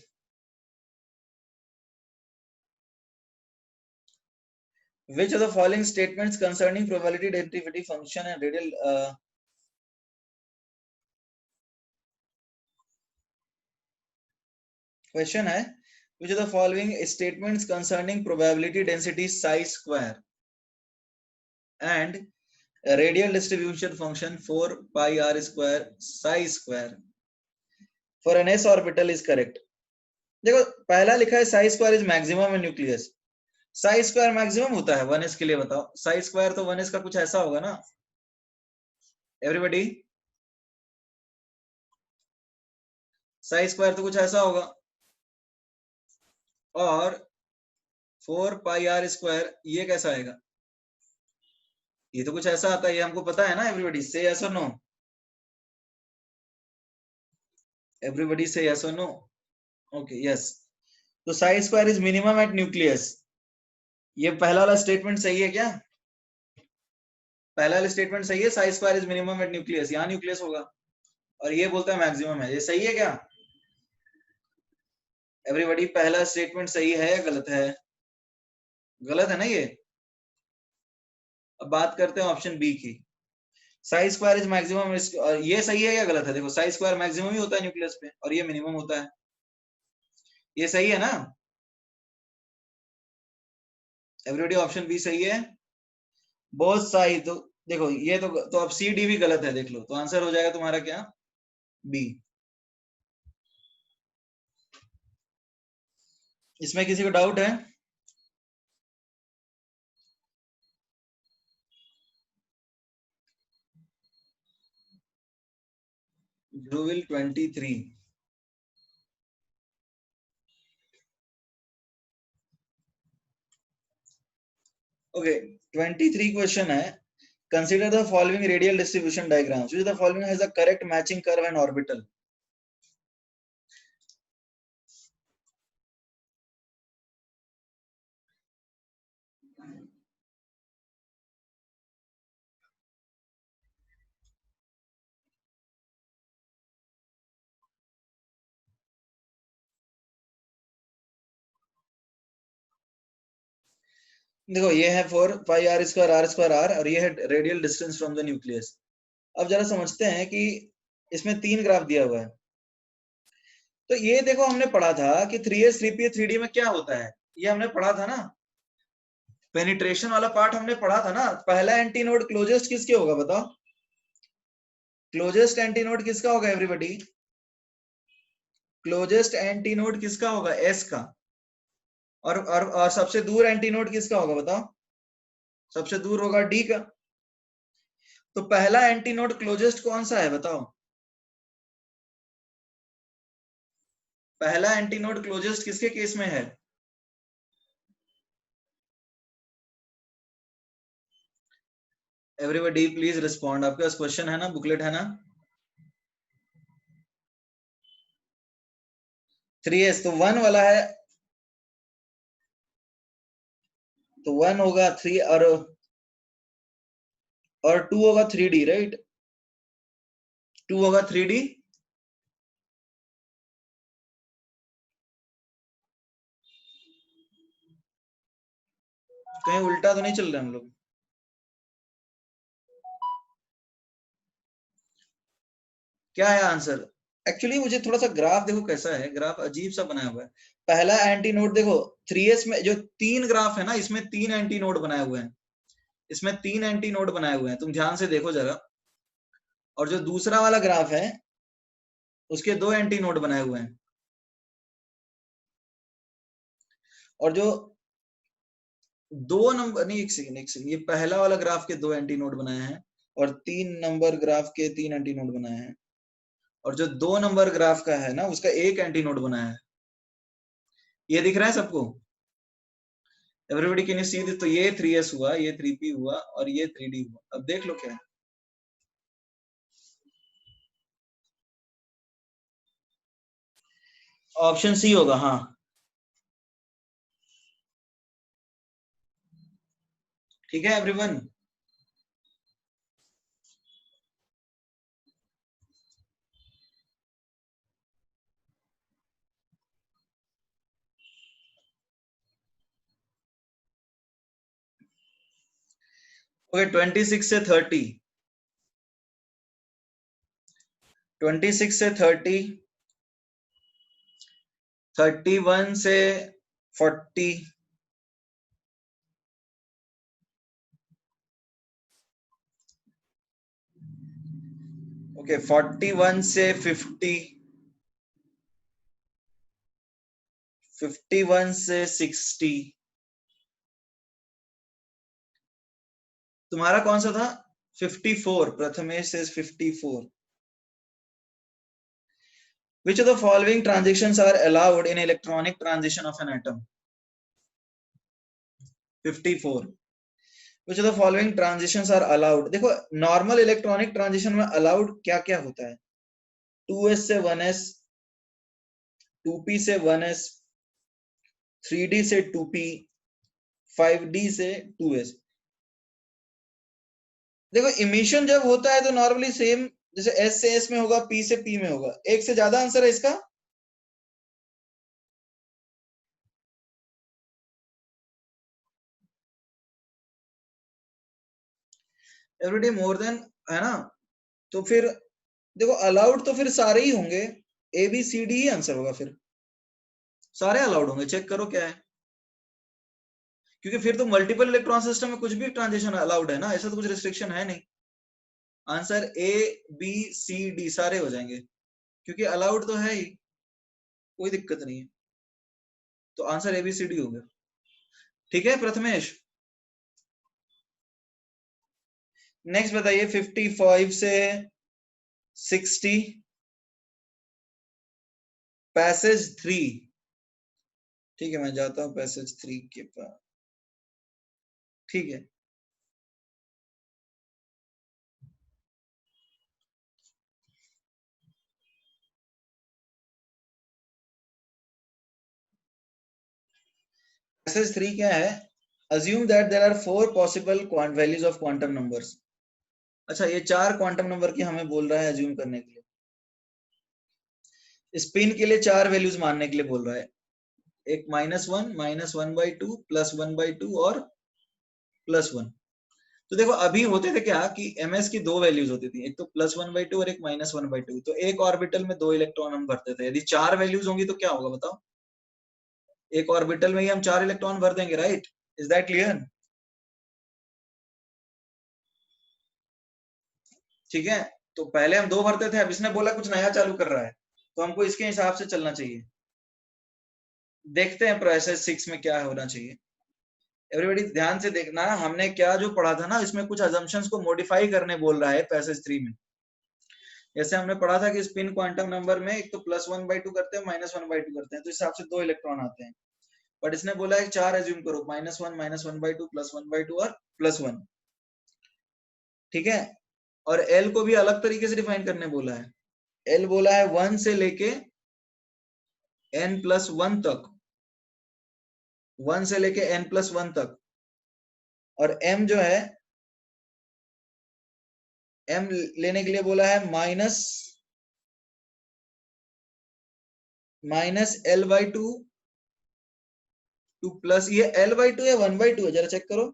[SPEAKER 1] Which of the following statements concerning probability density function and radial question है which of the following statements concerning probability density psi square and radial distribution function 4 pi r square psi square for an s orbital is correct? देखो पहला लिखा है psi square is maximum in nucleus. psi square maximum होता है 1s के लिए, बताओ psi square तो 1s का कुछ ऐसा होगा ना एवरीबॉडी, psi square तो कुछ ऐसा होगा, और 4 पाई आर स्क्वायर ये कैसा आएगा, ये तो कुछ ऐसा आता है, ये हमको पता है ना एवरीबॉडी, से यस और नो, एवरीबॉडी से यस और नो, ओके यस। तो psi square is minimum at nucleus, ये पहला वाला स्टेटमेंट सही है क्या? पहला वाला स्टेटमेंट सही है, psi square is minimum at nucleus, यहाँ न्यूक्लियस होगा, और ये बोलता है मैक्सिमम है, ये सही है क्या एवरीबॉडी? पहला स्टेटमेंट सही है या गलत है? गलत है ना ये। अब बात करते हैं ऑप्शन बी की, साई स्क्वायर इज मैक्सिमम, ये सही है या गलत है? देखो साई स्क्वायर मैक्सिमम ही होता है न्यूक्लियस पे, और ये मिनिमम होता है, ये सही है ना एवरीबॉडी? ऑप्शन बी सही है, बोथ साइड। तो देखो ये तो अब सी डी भी गलत है, देख लो, तो आंसर हो जाएगा तुम्हारा क्या, बी। इसमें किसी को डाउट है? ध्रुविल 23। ओके 23 क्वेश्चन है, consider the following radial distribution diagrams, which of the following has a correct matching curve and orbital? देखो ये है 4 पाई आर स्क्वायर आर, और ये है radial distance from the nucleus. अब जरा समझते हैं कि इसमें 3 ग्राफ दिया हुआ है, तो ये देखो हमने पढ़ा था कि 3s 3p 3d में क्या होता है, ये हमने पढ़ा था ना, पेनिट्रेशन वाला पार्ट हमने पढ़ा था ना। पहला एंटी नोड क्लोजेस्ट किसके होगा बताओ, क्लोजेस्ट एंटी नोड किसका होगा एवरीबॉडी? क्लोजेस्ट एंटी नोड किसका होगा, एस का, और सबसे दूर एंटी नोड किसका होगा बताओ, सबसे दूर होगा डी का। तो पहला एंटी नोड क्लोजेस्ट कौन सा है बताओ, पहला एंटी नोड क्लोजेस्ट किसके केस में है? एवरीबॉडी प्लीज रिस्पॉन्ड, आपके पास क्वेश्चन है ना, बुकलेट है ना? 3s तो 1 वाला है, तो 1 होगा 3, और 2 होगा 3d, राइट? 2 होगा 3d, कहीं उल्टा तो नहीं चल रहे हम लोग? क्या है आंसर? एक्चुअली मुझे थोड़ा सा ग्राफ देखो कैसा है, ग्राफ अजीब सा बनाया हुआ है। पहला एंटी नोड देखो 3s में जो 3 ग्राफ है ना, इसमें 3 एंटी नोड बनाए हुए हैं, इसमें 3 एंटी नोड बनाए हुए हैं, तुम ध्यान से देखो जरा। और जो दूसरा वाला ग्राफ है उसके 2 एंटी नोड बनाए हुए हैं, और जो 2 नंबर, नहीं एक सेकंड, ये पहला वाला ग्राफ के 2 एंटी नोड बनाए हैं, और 3 नंबर ग्राफ के 3 एंटी नोड बनाए हैं, और जो 2 नंबर ग्राफ का है ना उसका 1 एंटी नोड बनाया है। ये दिख रहा है सबको everybody, can you see this? तो ये 3s हुआ, ये 3p हुआ, और ये 3d हुआ। अब देख लो क्या है, ऑप्शन सी होगा, हाँ। ठीक है एवरीवन, ओके 26 से 30, 26 से 30, 31 से 40, ओके 41 से 50, 51 से 60। तुम्हारा कौन सा था? 54, Prathamesh says 54. Which of the following transitions are allowed in electronic transition of an atom? 54. Which of the following transitions are allowed? देखो नॉर्मल इलेक्ट्रॉनिक ट्रांजिशन में अलाउड क्या क्या होता है? 2s से 1s, 2p से 1s, 3d से 2p, 5d से 2s। देखो इमिशन जब होता है तो नॉर्मली सेम, जैसे एस से एस में होगा, पी से पी में होगा। एक से ज्यादा आंसर है इसका? एवरीडे मोर देन, है ना? तो फिर देखो अलाउड तो फिर सारे ही होंगे, ए बी सी डी ही आंसर होगा, फिर सारे अलाउड होंगे। चेक करो क्या है, क्योंकि फिर तो मल्टीपल इलेक्ट्रॉन सिस्टम में कुछ भी ट्रांजिशन अलाउड है ना, ऐसा तो कुछ रिस्ट्रिक्शन है नहीं। Answer A B C D सारे हो जाएंगे, क्योंकि अलाउड तो है ही, कोई दिक्कत नहीं है। तो answer A B C D हो गया। ठीक है प्रथमेश, नेक्स्ट बताइए 55 से 60, पैसेज 3। ठीक है मैं जाता हूं पैसेज 3 के पास। ठीक है पैसेज 3 क्या है? assume that there are 4 possible values of quantum numbers। अच्छा ये 4 क्वांटम नंबर की हमें बोल रहा है अज्यूम करने के लिए। स्पिन के लिए 4 वैल्यूज मानने के लिए बोल रहा है, एक -1, -1/2, +1/2 और +1। तो देखो अभी होते थे क्या कि ms की 2 वैल्यूज होती थी, एक तो +1/2 और एक -1/2। तो एक ऑर्बिटल में 2 इलेक्ट्रॉन हम भरते थे। यदि 4 वैल्यूज होंगी तो क्या होगा बताओ? एक ऑर्बिटल में ही हम 4 इलेक्ट्रॉन भर देंगे, राइट? Is that clear? ठीक है, तो पहले हम 2 भरते थे, अब इसने बोला कुछ नया चालू कर रहा है, तो हमको इसके हिसाब से चलना चाहिए। देखते हैं प्रोसेस 6 में क्या होना चाहिए। एवरीबॉडी ध्यान से देखना, हमने क्या जो पढ़ा था ना, इसमें कुछ अजम्पशंस को मॉडिफाई करने बोल रहा है पैसेज 3 में। जैसे हमने पढ़ा था कि स्पिन क्वांटम नंबर में एक तो +1/2 करते हैं, -1/2 करते हैं, तो इस हिसाब से 2 इलेक्ट्रॉन आते हैं। बट इसने बोला है 4 एज्यूम करो, -1, -1/2, +1/2 और +1। ठीक है, और एल को भी अलग तरीके से डिफाइन करने बोला है। एल बोला है 1 से लेके n+1 तक, 1 से लेके n+1 तक। और m जो है, m लेने के लिए बोला है -l/2 टू प्लस, ये l/2 या 1/2 है, जरा चेक करो।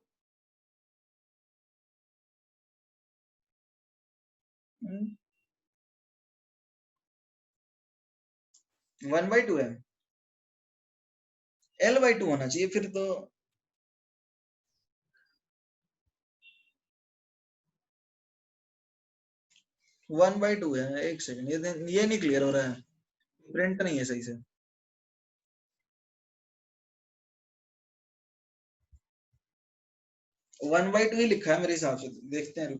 [SPEAKER 1] 1/2 है, l/2 होना चाहिए फिर तो। 1/2 है। एक सेकंड, ये नहीं क्लियर हो रहा है, प्रिंट नहीं है सही से। वन बाई टू ही लिखा है मेरे हिसाब से, देखते हैं।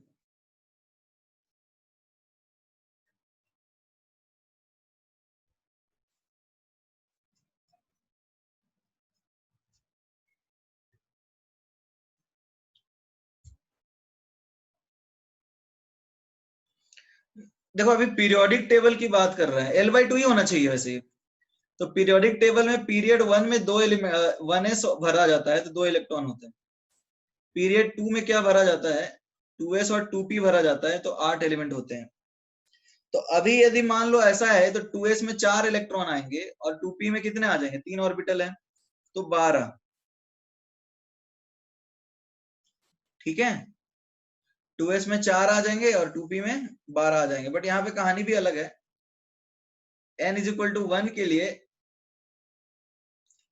[SPEAKER 1] देखो अभी पीरियोडिक टेबल की बात कर रहा है, l/2 ही होना चाहिए वैसे। तो पीरियोडिक टेबल में पीरियड 1 में 2 1s भरा जाता है तो 2 इलेक्ट्रॉन होते हैं। पीरियड 2 में क्या भरा जाता है? 2s और 2p भरा जाता है, तो 8 एलिमेंट होते हैं। तो अभी यदि मान लो ऐसा है तो 2s में 4 इलेक्ट्रॉन आएंगे और 2p में कितने आ जाएंगे? 3 ऑर्बिटल है, तो 12। ठीक है, 2s में 4 आ जाएंगे और 2p में 12 आ जाएंगे, बट यहाँ पे कहानी भी अलग है। n इज इक्वल टू 1 के लिए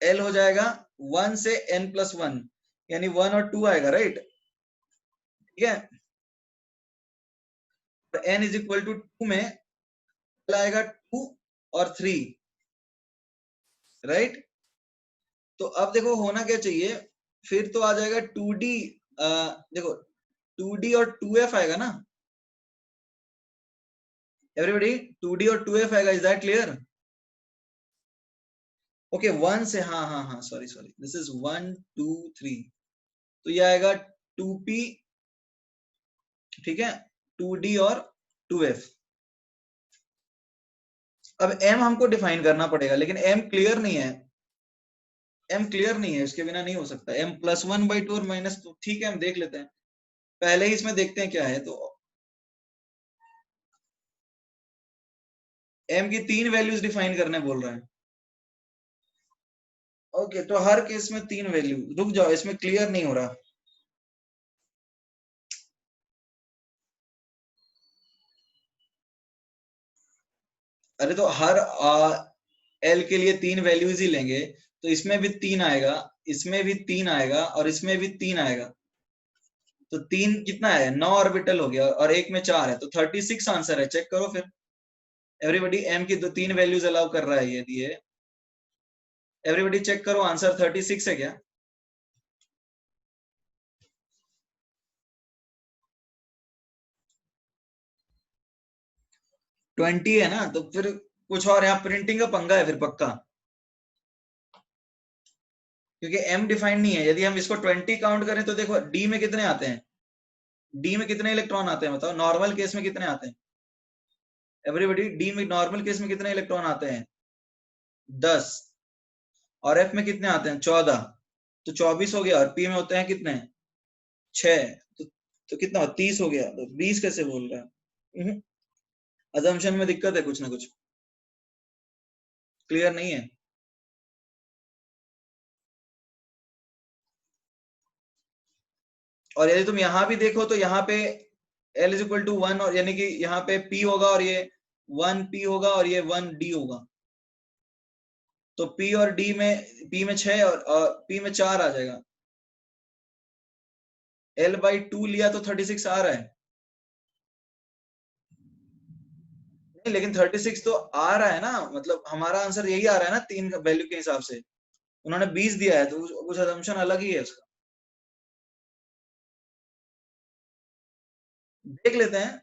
[SPEAKER 1] l हो जाएगा 1 से n+1, यानी 1 और 2 आएगा, राइट? ठीक है, तो n इज इक्वल टू 2 में l आएगा 2 और 3, राइट? तो अब देखो होना क्या चाहिए, फिर तो आ जाएगा 2d, देखो 2d और 2f आएगा ना एवरीबॉडी, 2d और 2f आएगा, इज दैट क्लियर? ओके 1 से, हाँ हाँ हाँ, सॉरी सॉरी, दिस इज 1 2 3, तो ये आएगा 2p, ठीक है, 2d और 2f। अब m हमको डिफाइन करना पड़ेगा, लेकिन m क्लियर नहीं है, m क्लियर नहीं है, इसके बिना नहीं हो सकता। m+1/2 और -2, ठीक है हम देख लेते हैं, पहले ही इसमें देखते हैं क्या है। तो m की 3 वैल्यूज डिफाइन करने बोल रहा है। ओके, तो हर केस में 3 वैल्यू, रुक जाओ इसमें क्लियर नहीं हो रहा। अरे तो हर एल के लिए 3 वैल्यूज ही लेंगे, तो इसमें भी 3 आएगा, इसमें भी 3 आएगा और इसमें भी 3 आएगा, तो 3 कितना है, 9 ऑर्बिटल हो गया, और एक में 4 है, तो 36 आंसर है। चेक करो फिर एवरीबॉडी, एम की 3 वैल्यूज अलाउ कर रहा है यदि ये, एवरीबॉडी चेक करो आंसर 36 है क्या? ट्वेंटी है ना, तो फिर कुछ और यहाँ प्रिंटिंग का पंगा है फिर पक्का, क्योंकि m डिफाइंड नहीं है। यदि हम इसको 20 काउंट करें तो देखो d में कितने आते हैं, d में कितने इलेक्ट्रॉन आते हैं बताओ, नॉर्मल केस में कितने आते हैं एवरीबॉडी, d में नॉर्मल केस में कितने इलेक्ट्रॉन आते हैं, 10, और f में कितने आते हैं, 14, तो 24 हो गया, और p में होते हैं कितने, 6, तो कितना 30 हो गया, तो 20 कैसे बोल रहा है? अजम्पशन में दिक्कत है कुछ ना कुछ, क्लियर नहीं है। और यदि तुम यहां भी देखो तो यहाँ पे L इज इक्वल टू 1, और यानी कि यहाँ पे P होगा और ये 1P होगा और ये 1D होगा, तो P और D में, P में 6 और P में 4 आ जाएगा। L/2 लिया तो 36 आ रहा है, नहीं लेकिन 36 तो आ रहा है ना, मतलब हमारा आंसर यही आ रहा है ना 3 वैल्यू के हिसाब से, उन्होंने 20 दिया है, तो कुछ असम्पशन अलग ही है उसका, देख लेते हैं।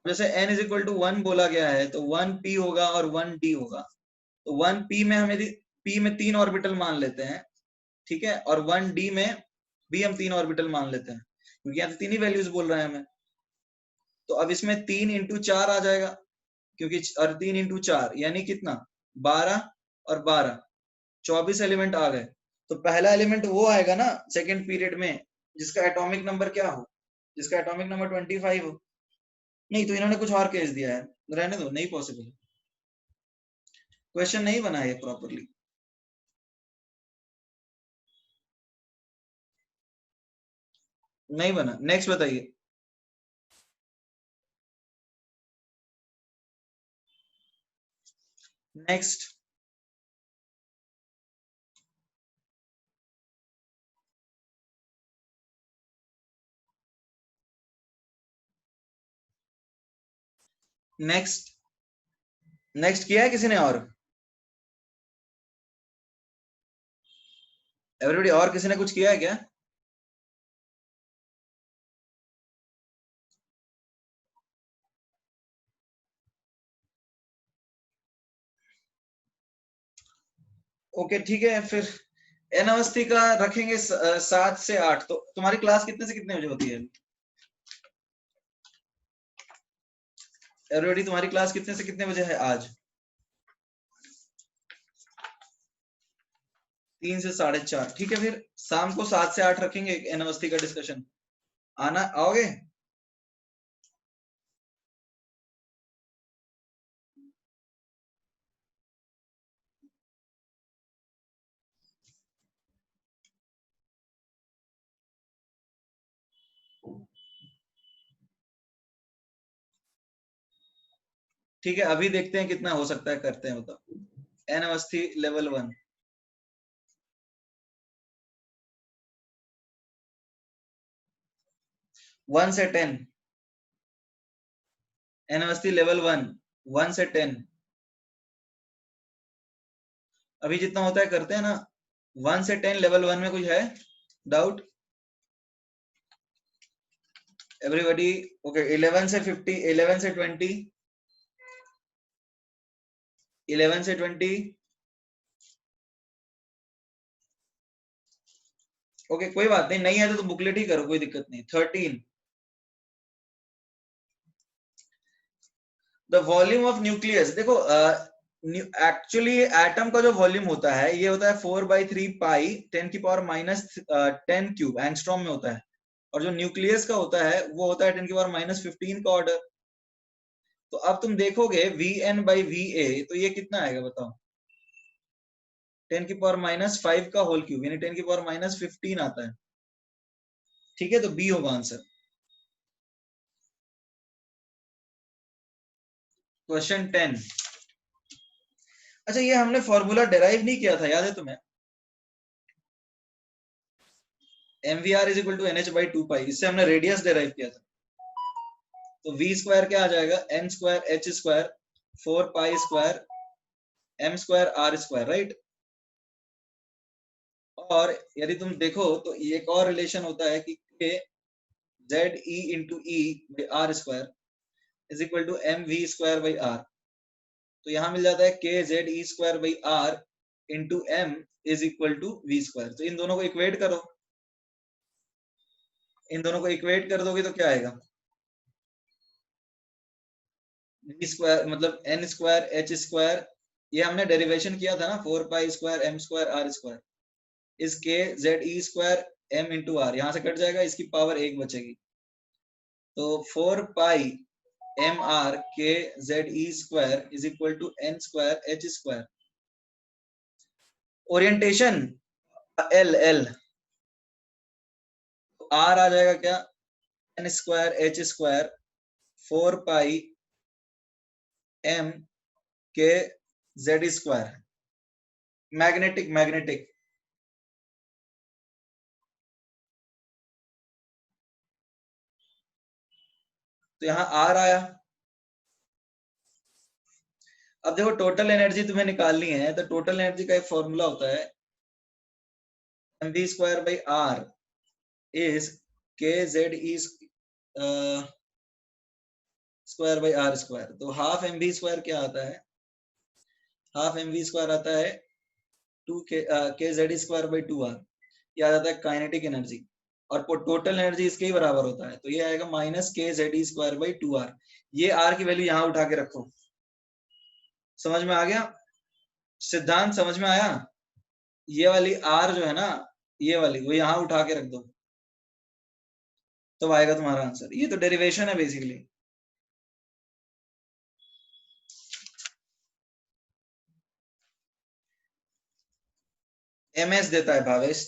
[SPEAKER 1] जैसे n इज इक्वल टू 1 बोला गया है, तो 1p होगा और 1d होगा, तो 1p में हम यदि p में 3 ऑर्बिटल मान लेते हैं, ठीक है, और 1d में भी हम 3 ऑर्बिटल मान लेते हैं, क्योंकि यहाँ तो 3 ही वैल्यूज बोल रहे हैं हमें, तो अब इसमें 3 इंटू 4 आ जाएगा, क्योंकि और 3 इंटू 4 यानी कितना, 12 और 12, 24 एलिमेंट आ गए। तो पहला एलिमेंट वो आएगा ना सेकेंड पीरियड में जिसका एटॉमिक नंबर क्या हो, जिसका एटॉमिक नंबर 25 हो। नहीं तो इन्होंने कुछ और केस दिया है, रहने दो, नहीं पॉसिबल, क्वेश्चन नहीं बना है प्रॉपरली। नहीं बना, नेक्स्ट बताइए। नेक्स्ट, नेक्स्ट, नेक्स्ट किया है किसी ने और, एवरीबॉडी, और किसी ने कुछ किया है क्या? ओके ठीक है, फिर एन अवस्थी का रखेंगे 7 से 8। तो तुम्हारी क्लास कितने से कितने बजे होती है एवरीबॉडी, तुम्हारी क्लास कितने से कितने बजे है आज? 3 से 4:30, ठीक है, फिर शाम को 7 से 8 रखेंगे एन अवस्थी का डिस्कशन, आना, आओगे? ठीक है, अभी देखते हैं कितना हो सकता है, करते हैं बताओ। एन अवस्थी लेवल 1, 1 से 10, एन अवस्थी लेवल 1, 1 से 10, अभी जितना होता है करते हैं ना। 1 से 10 लेवल 1 में कुछ है डाउट? Everybody okay. 11 से 50, 11 से 20, 11 से 20, ओके कोई बात नहीं, नहीं है तो बुकलेट ही करो, कोई दिक्कत नहीं। 13, द वॉल्यूम ऑफ न्यूक्लियस, देखो एक्चुअली एटम का जो वॉल्यूम होता है ये होता है 4/3 पाई 10 की पावर माइनस 10 क्यूब एंगस्ट्रॉम में होता है, और जो न्यूक्लियस का होता है वो होता है 10 की पावर माइनस 15 का ऑर्डर। तो अब तुम देखोगे Vn/Va, तो ये कितना आएगा बताओ? 10 की पावर माइनस 5 का होल क्यूब, यानी 10 की पावर माइनस 15 आता है। ठीक है, तो बी होगा आंसर। क्वेश्चन 10, अच्छा ये हमने फॉर्मूला डेराइव नहीं किया था, याद है तुम्हें? mvr is equal to nh/2 pi, इससे हमने रेडियस डेराइव किया था। तो v स्क्वायर क्या आ जाएगा? n square h square 4 pi square m square r square, right. और यदि तुम देखो तो एक और रिलेशन होता है कि k ZE into E by R square is equal to mv square by r। तो यहां मिल जाता है k ZE square by r into m is equal to v square. तो इन दोनों को इक्वेट करो, इन दोनों को इक्वेट कर दोगे तो क्या आएगा? v स्क्वायर मतलब n स्क्वायर h स्क्वायर, ये हमने डेरिवेशन किया था ना, 4 pi square m square r square इस के ZE square m into R, यहां से कट जाएगा, इसकी पावर 1 बचेगी। तो 4 pi mr k ZE square is equal to n square h square. Orientation L L, R आ जाएगा क्या? n square h square 4 pi m k z square. Magnetic magnetic, तो यहाँ आर आया। अब देखो टोटल एनर्जी तुम्हें निकालनी है, तो टोटल एनर्जी का एक फॉर्मूला होता है mv square by R is K Z E square by R square. तो हाफ mv स्क्वायर क्या आता है? हाफ mv स्क्वायर आता है 2 के जेड स्क्वायर बाई 2 आर, ये आ जाता है काइनेटिक एनर्जी। और टोटल एनर्जी इसके ही बराबर होता है, तो ये आएगा माइनस के जेड स्क्वायर बाई 2 आर। ये आर की वैल्यू यहाँ उठा के रखो। समझ में आ गया? सिद्धांत समझ में आया? ये वाली आर जो है ना, ये वाली वो यहाँ उठा के रख दो, तो आएगा तुम्हारा आंसर। ये तो डेरिवेशन है बेसिकली। एम एस देता है भावेश,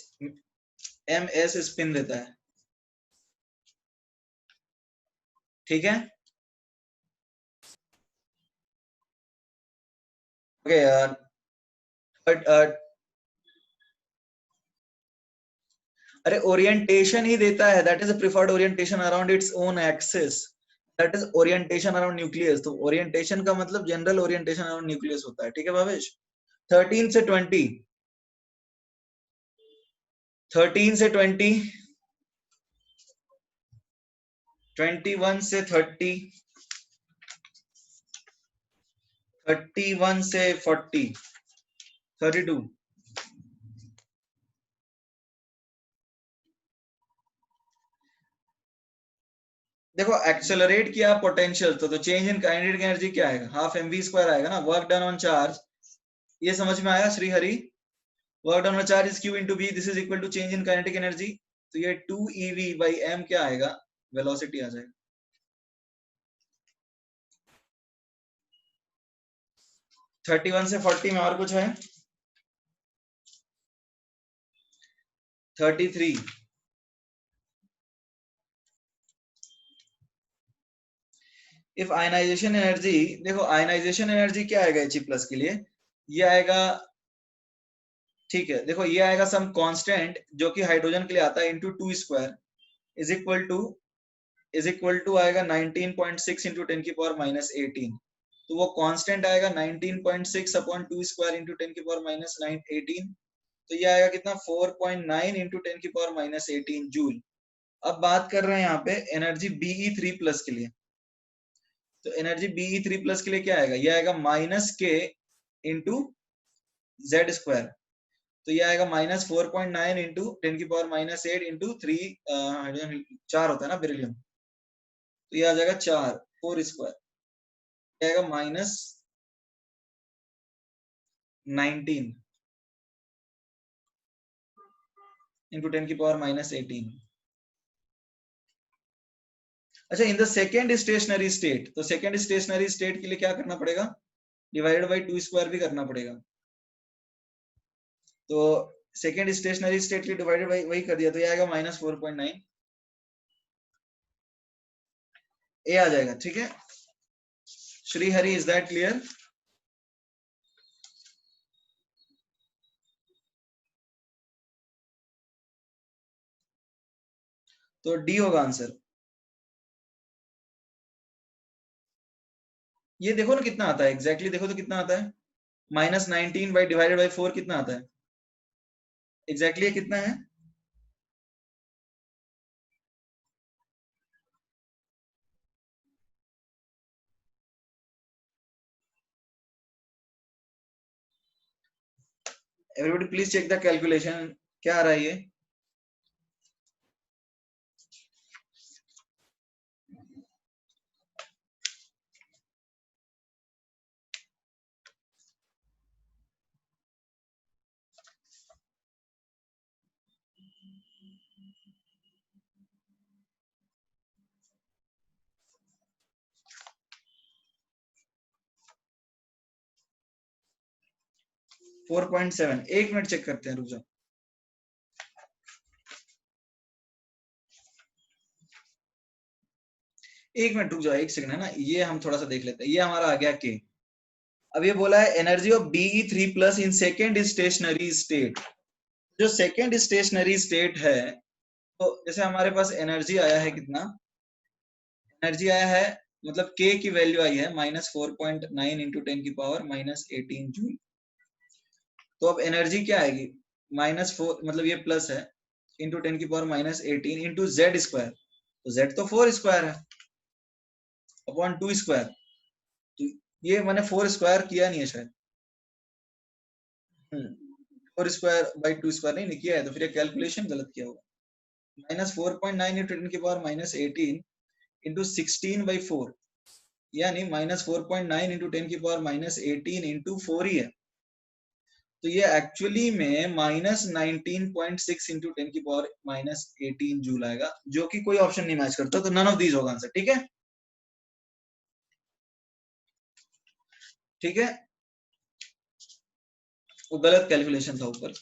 [SPEAKER 1] एम एस स्पिन देता है, ठीक है। ओके बट अरे ओरिएंटेशन ही देता है, that is a preferred orientation around its own axis, that is orientation around nucleus. तो ओरिएंटेशन का मतलब जनरल ओरिएंटेशन अराउंड न्यूक्लियस होता है, ठीक है भावेश। 13 से 20, 13 से 20, 21 से 30, 31 से 40, 32। देखो एक्सेलरेट किया पोटेंशियल, तो चेंज इन काइनेटिक एनर्जी क्या आएगा? हाफ mv स्क्वायर आएगा ना, वर्क डन ऑन चार्ज। ये समझ में आया Shri Hari? Work done on charge is q into v, this is equal to change in kinetic energy. तो ये 2ev बाई m क्या आएगा? वेलोसिटी आ जाएगा। 31 से 40 में और कुछ है? 33, इफ आयनाइजेशन एनर्जी, देखो आयनाइजेशन एनर्जी क्या आएगा He प्लस के लिए, ये आएगा, ठीक है, देखो ये आएगा सम कांस्टेंट जो कि हाइड्रोजन के लिए आता है into 2 square is equal to आएगा 19.6 इंटू 10 की पावर माइनस 18। तो वो कांस्टेंट आएगा 19.6 अपॉन 2 स्क्वायर इंटू 10 की पावर माइनस 18। तो ये आएगा कितना 4.9 इंटू 10 की पावर माइनस 18 जूल। अब बात कर रहे हैं यहाँ पे एनर्जी Be3 प्लस के लिए। तो एनर्जी Be3 प्लस के लिए क्या आएगा, ये आएगा माइनस के इंटू जेड स्क्वायर। तो ये आएगा माइनस 4.9 इंटू 10 की पावर माइनस 8 इंटू 3, हाइड्रोजन 4 होता है ना बेरिलियम, तो ये आ जाएगा 4 4 स्क्वायर आएगा माइनस 19 इंटू 10 की पावर माइनस 18। अच्छा, in the second stationery state, तो सेकेंड स्टेशनरी स्टेट के लिए क्या करना पड़ेगा, डिवाइडेड बाई 2 स्क्वायर भी करना पड़ेगा। तो सेकेंड स्टेशनरी स्टेट के लिए डिवाइडेड बाई वही कर दिया, तो ये आएगा माइनस 4.9, ए आ जाएगा। ठीक है Shri Hari, is that clear? तो डी होगा आंसर। ये देखो ना कितना आता है, एग्जैक्टली देखो तो कितना आता है, माइनस 19 बाई डिवाइडेड बाई 4 कितना आता है, एग्जैक्टली ये कितना है, everybody please check the calculation, क्या आ रहा है ये। फोर 4.7, एक मिनट चेक करते हैं, रुक जाओ। एक मिनट रुक जाओ, एक सेकंड है ना, ये हम थोड़ा सा देख लेते हैं। ये हमारा आ गया के। अब ये बोला है energy of Be3 plus in second stationery state. जो सेकेंड स्टेशनरी स्टेट है, तो जैसे हमारे पास एनर्जी आया है कितना, एनर्जी आया है, मतलब के की वैल्यू आई है माइनस 4.9 इंटू 10 की पावर माइनस 18 जूल। तो अब एनर्जी क्या आएगी, माइनस 4, मतलब ये प्लस है, इंटू 10 की power minus 18 into Z square. तो जेड तो 4 स्क्वायर है अपॉन 2 स्क्वायर। तो ये मैंने 4 स्क्वायर किया नहीं है शायद, 4 स्क्वायर बाई 2 स्क्वायर नहीं किया है, तो फिर ये कैलकुलेशन गलत किया होगा। माइनस 4.9 इंटू 10 की पावर माइनस 18 इंटू 16 बाई 4, यानी माइनस 4.9 इंटू 10 की पावर माइनस 18 इंटू 4 ही है। तो ये एक्चुअली में माइनस 19.6 इंटू 10 की पावर माइनस 18 जूल आएगा, जो कि कोई ऑप्शन नहीं मैच करता, तो नन ऑफ दीज होगा आंसर। ठीक है, ठीक है, वो गलत कैलकुलेशन था ऊपर।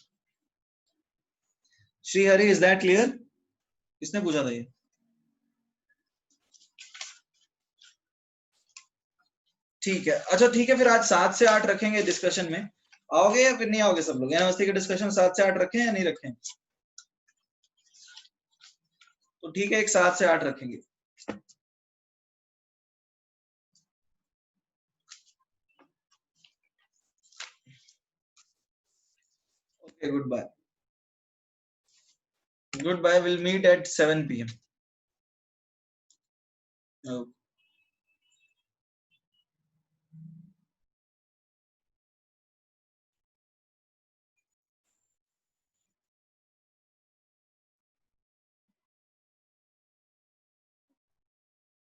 [SPEAKER 1] Shri Hari, is that clear? किसने पूछा था ये? ठीक है, अच्छा ठीक है, फिर आज 7 से 8 रखेंगे डिस्कशन में। आओगे या फिर नहीं आओगे सब लोग, यूनिवर्सिटी के डिस्कशन 7 से 8 रखें या नहीं रखें? तो ठीक है, एक 7 से 8 रखेंगे। Okay, good bye. Good bye, will meet at 7 PM। Okay.